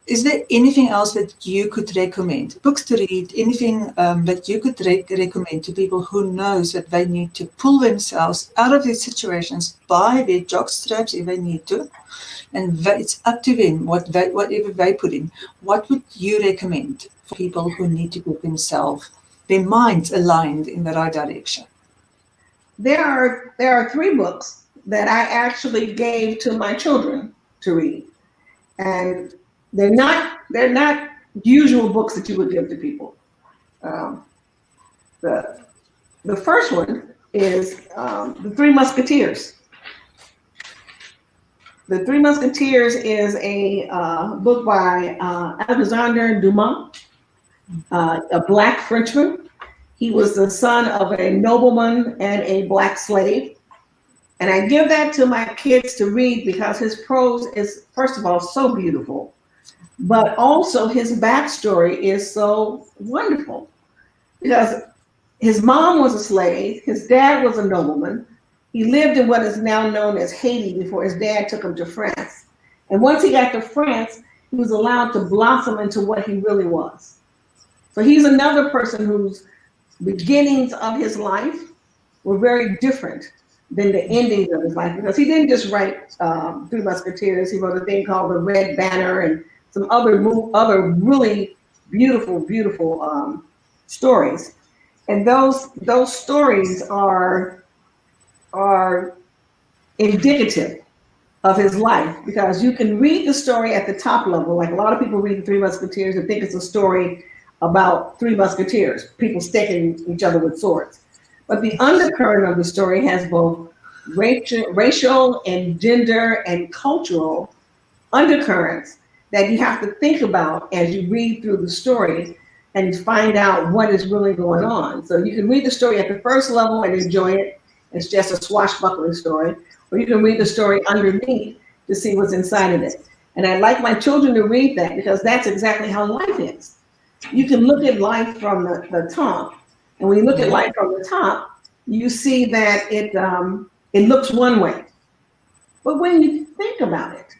Is there anything else that you could recommend? Books to read, anything that you could recommend to people who knows that they need to pull themselves out of these situations by their jock straps if they need to, and it's up to them whatever they put in. What would you recommend for people who need to get themselves, their minds aligned in the right direction? There are 3 books that I actually gave to my children to read, and they're not usual books that you would give to people. The first one is The Three Musketeers. The Three Musketeers is a book by Alexandre Dumas, a Black Frenchman. He was the son of a nobleman and a Black slave. And I give that to my kids to read because his prose is, first of all, so beautiful, but also his backstory is so wonderful. Because his mom was a slave, his dad was a nobleman. He lived in what is now known as Haiti before his dad took him to France. And once he got to France, he was allowed to blossom into what he really was. So he's another person whose beginnings of his life were very different than the endings of his life, because he didn't just write Three Musketeers. He wrote a thing called The Red Banner and some other really beautiful stories. And those stories are indicative of his life, because you can read the story at the top level. Like a lot of people read the Three Musketeers and think it's a story about three musketeers, people sticking each other with swords. But the undercurrent of the story has both racial and gender and cultural undercurrents that you have to think about as you read through the story and find out what is really going on. So you can read the story at the first level and enjoy it. It's just a swashbuckling story. Or you can read the story underneath to see what's inside of it. And I'd like my children to read that, because that's exactly how life is. You can look at life from the top. And when you look at life from the top, you see that it looks one way. But when you think about it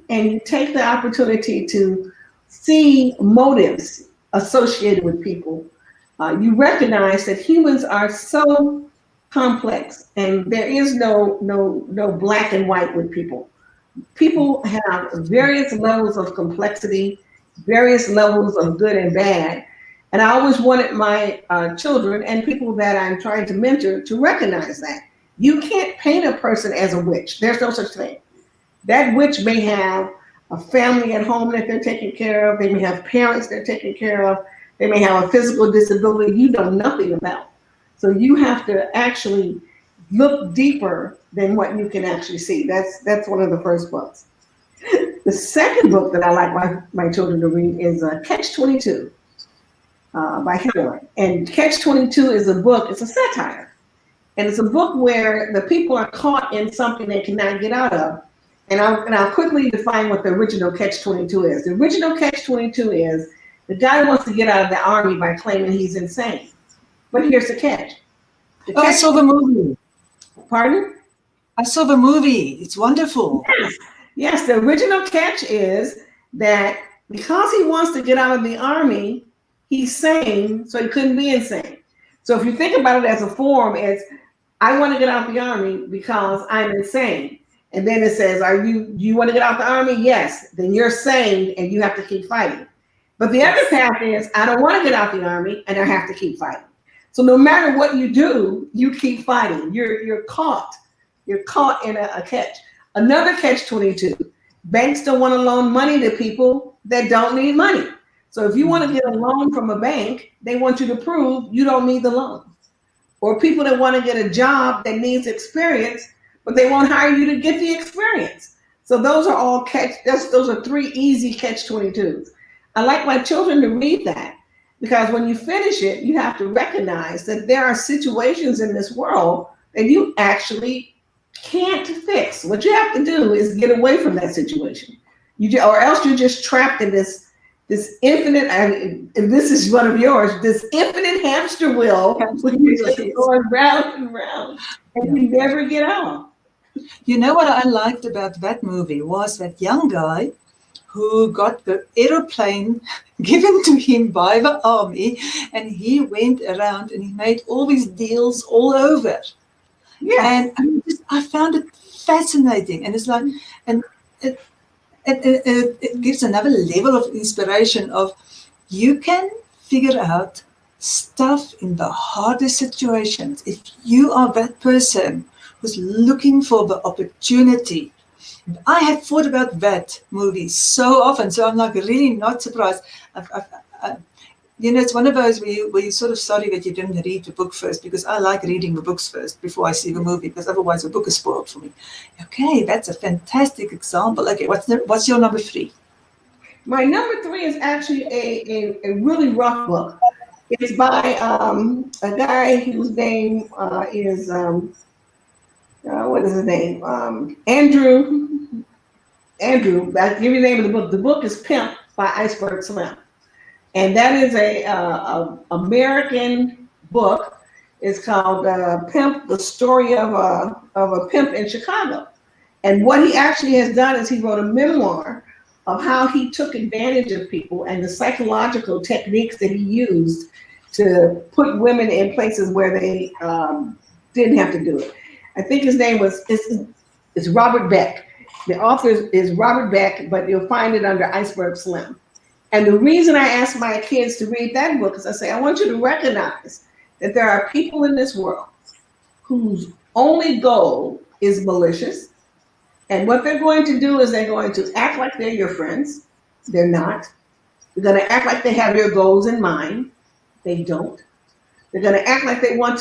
and you take the opportunity to see motives associated with people, you recognize that humans are so complex, and there is no black and white with people. People have various levels of complexity, various levels of good and bad. And I always wanted my children and people that I'm trying to mentor to recognize that. You can't paint a person as a witch. There's no such thing. That witch may have a family at home that they're taking care of. They may have parents they're taking care of. They may have a physical disability you know nothing about. So you have to actually look deeper than what you can actually see. That's one of the first books. The second book that I like my children to read is Catch-22 by Hiller. And Catch-22 is a book, it's a satire. And it's a book where the people are caught in something they cannot get out of. And I'll quickly define what the original Catch-22 is. The original Catch-22 is the guy wants to get out of the army by claiming he's insane. But here's the catch. I saw the movie. Pardon? I saw the movie. It's wonderful. Yes, the original catch is that because he wants to get out of the army, he's sane, so he couldn't be insane. So if you think about it as a form, it's, I want to get out of the army because I'm insane. And then it says, do you want to get out of the army? Yes. Then you're sane and you have to keep fighting. But the other path is, I don't want to get out of the army and I have to keep fighting. So no matter what you do, you keep fighting. You're caught. You're caught in a catch. Another Catch-22. Banks don't want to loan money to people that don't need money. So if you want to get a loan from a bank, they want you to prove you don't need the loan. Or people that want to get a job that needs experience, but they won't hire you to get the experience. So those are all those are three easy Catch-22s. I like my children to read that, because when you finish it, you have to recognize that there are situations in this world that you actually can't fix. What you have to do is get away from that situation. Or else you're just trapped in this infinite, and this is one of yours, this infinite hamster wheel, going round and round, and you never get out. You know what I liked about that movie was that young guy who got the aeroplane given to him by the army, and he went around and he made all these deals all over. Yes. And I found it fascinating, and it's like, and it gives another level of inspiration of you can figure out stuff in the hardest situations. If you are that person who's looking for the opportunity. I had thought about that movie so often, so I'm like really not surprised. You know, it's one of those where you're sort of sorry that you didn't read the book first, because I like reading the books first before I see the movie, because otherwise the book is spoiled for me. Okay, that's a fantastic example. Okay, what's your number 3? My number 3 is actually a really rough book. It's by a guy whose name is what is his name? Andrew. I'll give you the name of the book. The book is Pimp by Iceberg Slim, and that is a American book. It's called Pimp: The Story of a Pimp in Chicago. And what he actually has done is he wrote a memoir of how he took advantage of people and the psychological techniques that he used to put women in places where they didn't have to do it. I think his name was it's Robert Beck. The author is Robert Beck, but you'll find it under Iceberg Slim. And the reason I ask my kids to read that book is I say, I want you to recognize that there are people in this world whose only goal is malicious. And what they're going to do is they're going to act like they're your friends. They're not. They're going to act like they have your goals in mind. They don't. They're going to act like they want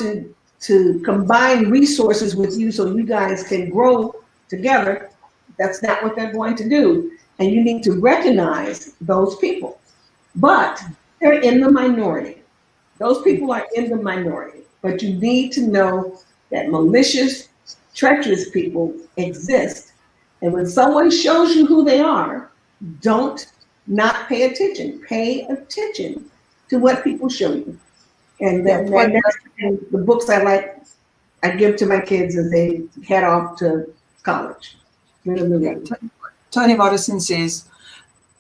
to combine resources with you so you guys can grow together. That's not what they're going to do. And you need to recognize those people. But they're in the minority. Those people are in the minority. But you need to know that malicious, treacherous people exist. And when someone shows you who they are, don't not pay attention. Pay attention to what people show you. And that's the books I give to my kids as they head off to college. Toni Morrison says,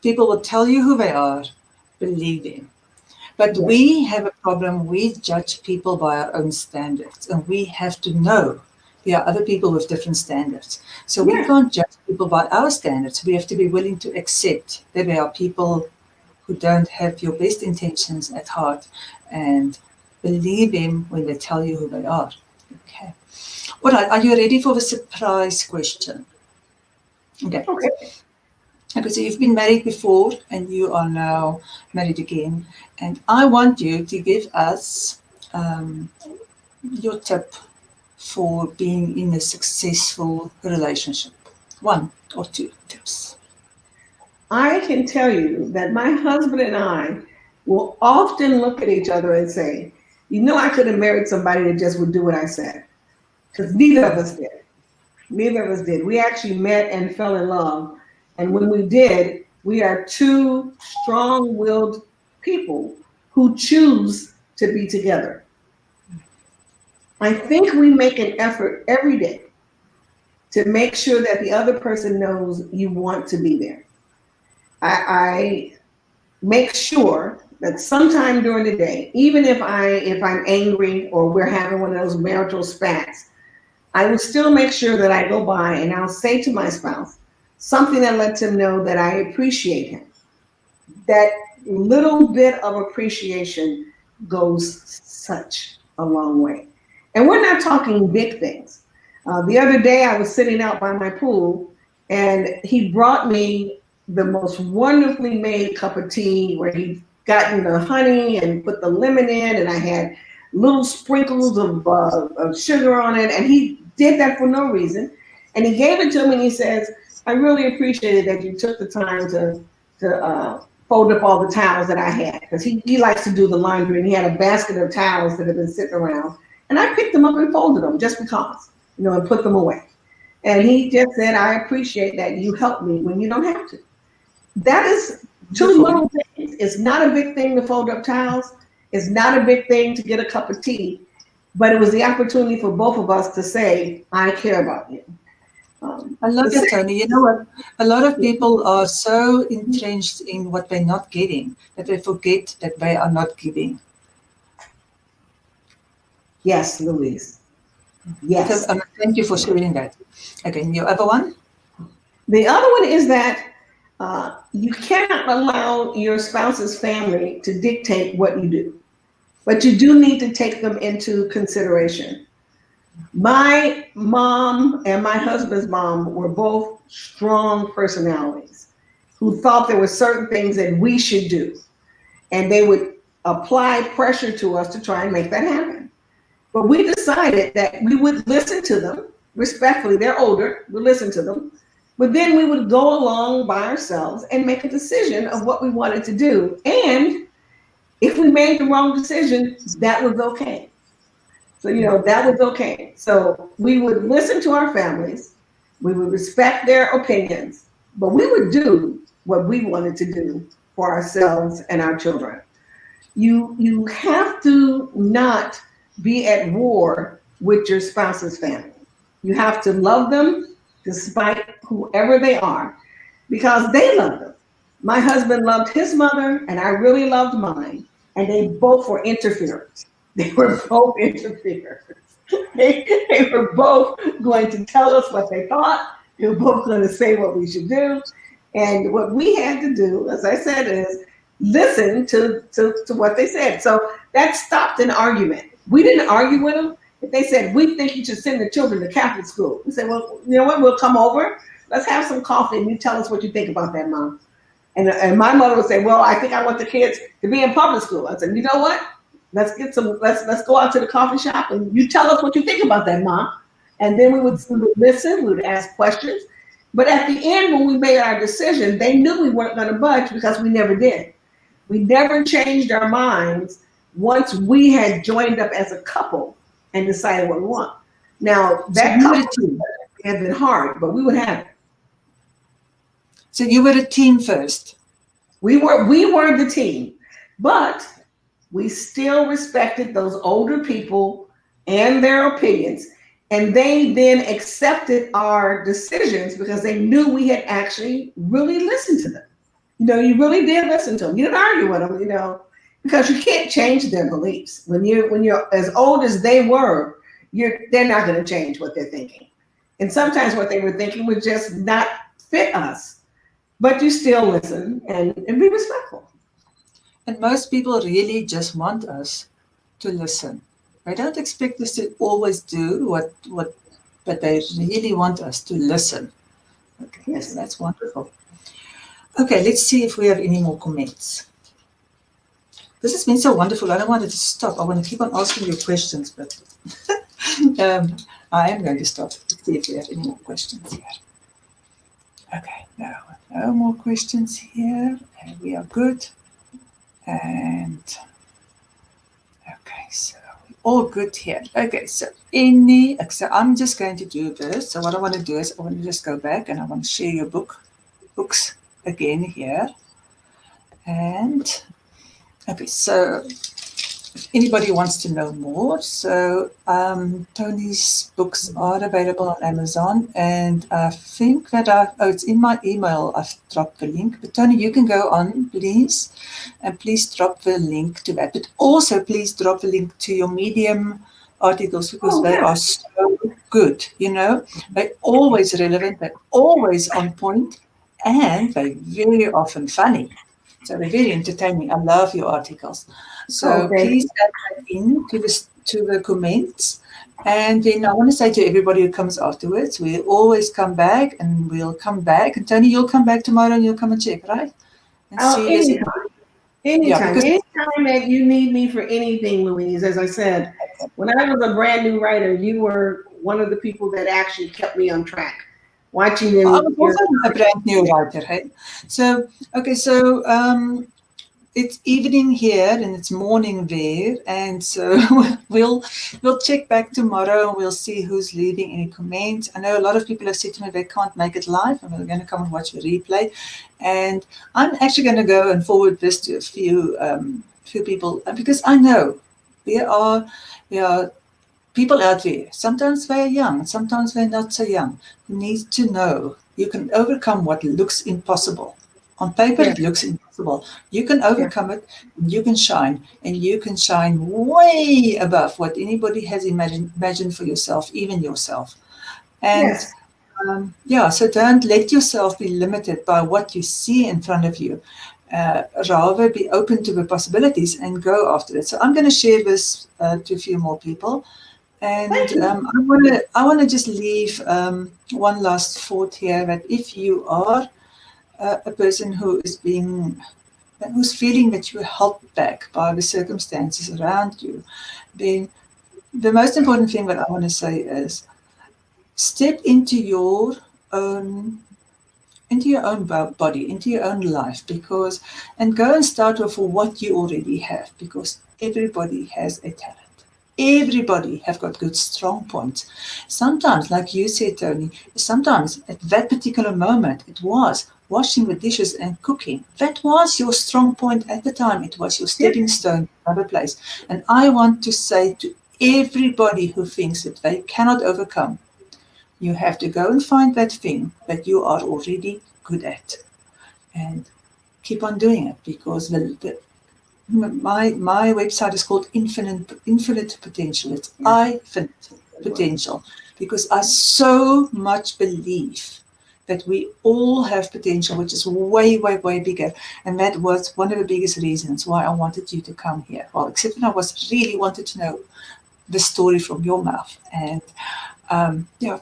people will tell you who they are, believe them. But yes, we have a problem. We judge people by our own standards, and we have to know there are other people with different standards. So we can't judge people by our standards. We have to be willing to accept that there are people who don't have your best intentions at heart, and believe them when they tell you who they are. Okay. All right. Are you ready for the surprise question? Okay. Okay, so you've been married before and you are now married again. And I want you to give us your tip for being in a successful relationship. 1 or 2 tips. I can tell you that my husband and I will often look at each other and say, you know, I could have married somebody that just would do what I said. Because neither of us did. Neither of us did. We actually met and fell in love. And when we did, we are 2 strong-willed people who choose to be together. I think we make an effort every day to make sure that the other person knows you want to be there. I make sure that sometime during the day, even if I'm angry or we're having one of those marital spats, I will still make sure that I go by and I'll say to my spouse something that lets him know that I appreciate him. That little bit of appreciation goes such a long way. And we're not talking big things. The other day I was sitting out by my pool and he brought me the most wonderfully made cup of tea where he'd gotten the honey and put the lemon in, and I had little sprinkles of sugar on it, and he did that for no reason. And he gave it to me and he says, I really appreciated that you took the time to fold up all the towels that I had, because he likes to do the laundry, and he had a basket of towels that had been sitting around, and I picked them up and folded them just because, and put them away. And he just said, I appreciate that you helped me when you don't have to. That is 2 little things. It's not a big thing to fold up towels. It's not a big thing to get a cup of tea, but it was the opportunity for both of us to say, I care about you. I love it, Toni. You know what? A lot of people are so entrenched in what they're not getting that they forget that they are not giving. Yes, Louise. Yes. So, thank you for sharing that. Okay, and your other one? The other one is that you cannot allow your spouse's family to dictate what you do, but you do need to take them into consideration. My mom and my husband's mom were both strong personalities who thought there were certain things that we should do. And they would apply pressure to us to try and make that happen. But we decided that we would listen to them respectfully. They're older, we listen to them. But then we would go along by ourselves and make a decision of what we wanted to do. And if we made the wrong decision, that was okay. So, that was okay. So we would listen to our families, we would respect their opinions, but we would do what we wanted to do for ourselves and our children. You have to not be at war with your spouse's family. You have to love them despite whoever they are, because they love them. My husband loved his mother, and I really loved mine, and they both were interferers. They were both interferers. They were both going to tell us what they thought. They were both going to say what we should do. And what we had to do, as I said, is listen to what they said. So that stopped an argument. We didn't argue with them. If they said, we think you should send the children to Catholic school, we said, well, you know what, we'll come over. Let's have some coffee and you tell us what you think about that, Mom. And my mother would say, well, I think I want the kids to be in public school. I said, you know what? Let's go out to the coffee shop and you tell us what you think about that, Mom. And then we would listen, we would ask questions. But at the end, when we made our decision, they knew we weren't going to budge because we never did. We never changed our minds once we had joined up as a couple and decided what we want. Now, that couple had been hard, but we would have it. So you were a team first. We were the team, but we still respected those older people and their opinions. And they then accepted our decisions because they knew we had actually really listened to them. You really did listen to them. You didn't argue with them, because you can't change their beliefs. When you're as old as they were, they're not going to change what they're thinking. And sometimes what they were thinking would just not fit us. But you still listen and be respectful. And most people really just want us to listen. They don't expect us to always do but they really want us to listen. Okay, yes, so that's wonderful. Okay, let's see if we have any more comments. This has been so wonderful. I don't want it to stop. I want to keep on asking you questions, but I am going to stop to see if we have any more questions here. Okay, no more questions here. And we are good. And okay, so all good here. Okay, so I'm just going to do this. So what I want to do is I want to just go back and I want to share your books again here. And okay, so if anybody wants to know more, so Toni's books are available on Amazon, and I think that it's in my email. I've dropped the link. But Toni, you can go on, please, and please drop the link to that. But also, please drop the link to your Medium articles because they are so good. They're always relevant. They're always on point, and they're very often funny. So they're very entertaining. I love your articles. So please add that in to the comments. And then I want to say to everybody who comes afterwards, we'll always come back and we'll come back. And Toni, you'll come back tomorrow and you'll come and check, right? And anytime. Anytime that you need me for anything, Louise. As I said, when I was a brand new writer, you were one of the people that actually kept me on track. Watching them. I was also a brand new writer, hey? So, okay, so it's evening here and it's morning there, and so we'll check back tomorrow and we'll see who's leaving any comments. I know a lot of people have said to me they can't make it live, and we're going to come and watch the replay. And I'm actually going to go and forward this to a few people because I know there are people out there. Sometimes they're young, sometimes they're not so young. You need to know you can overcome what looks impossible. On paper, it looks impossible. You can overcome it, you can shine, and you can shine way above what anybody has imagined for yourself, even yourself. And so don't let yourself be limited by what you see in front of you. Rather be open to the possibilities and go after it. So I'm going to share this to a few more people. And I want to just leave one last thought here, that if you are a person who is being and who's feeling that you were held back by the circumstances around you, then the most important thing that I want to say is step own into your own body, into your own life, because, and go and start with what you already have, because everybody has a talent. Everybody have got good strong points. Sometimes, like you said, Toni, sometimes at that particular moment, it was washing the dishes and cooking. That was your strong point at the time. It was your stepping stone to another place. And I want to say to everybody who thinks that they cannot overcome, you have to go and find that thing that you are already good at and keep on doing it, because my website is called Infinite Potential. It's infinite potential, because I so much believe that we all have potential, which is way, way, way bigger. And that was one of the biggest reasons why I wanted you to come here. Well, except that I was really wanted to know the story from your mouth. And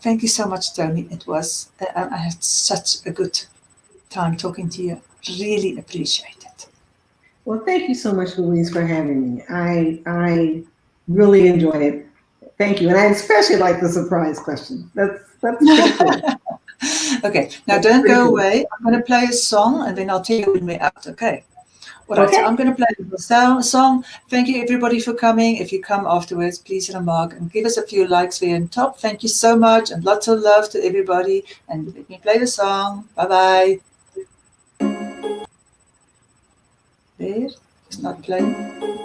thank you so much, Toni. It was, I had such a good time talking to you. Really appreciate it. Well, thank you so much, Louise, for having me. I really enjoyed it. Thank you. And I especially like the surprise question. That's pretty cool. Okay, now don't go away. I'm going to play a song and then I'll tell you when we're out, okay? All right, so I'm going to play the song. Thank you, everybody, for coming. If you come afterwards, please remark and give us a few likes there on top. Thank you so much, and lots of love to everybody. And let me play the song. Bye-bye. There, it's not playing.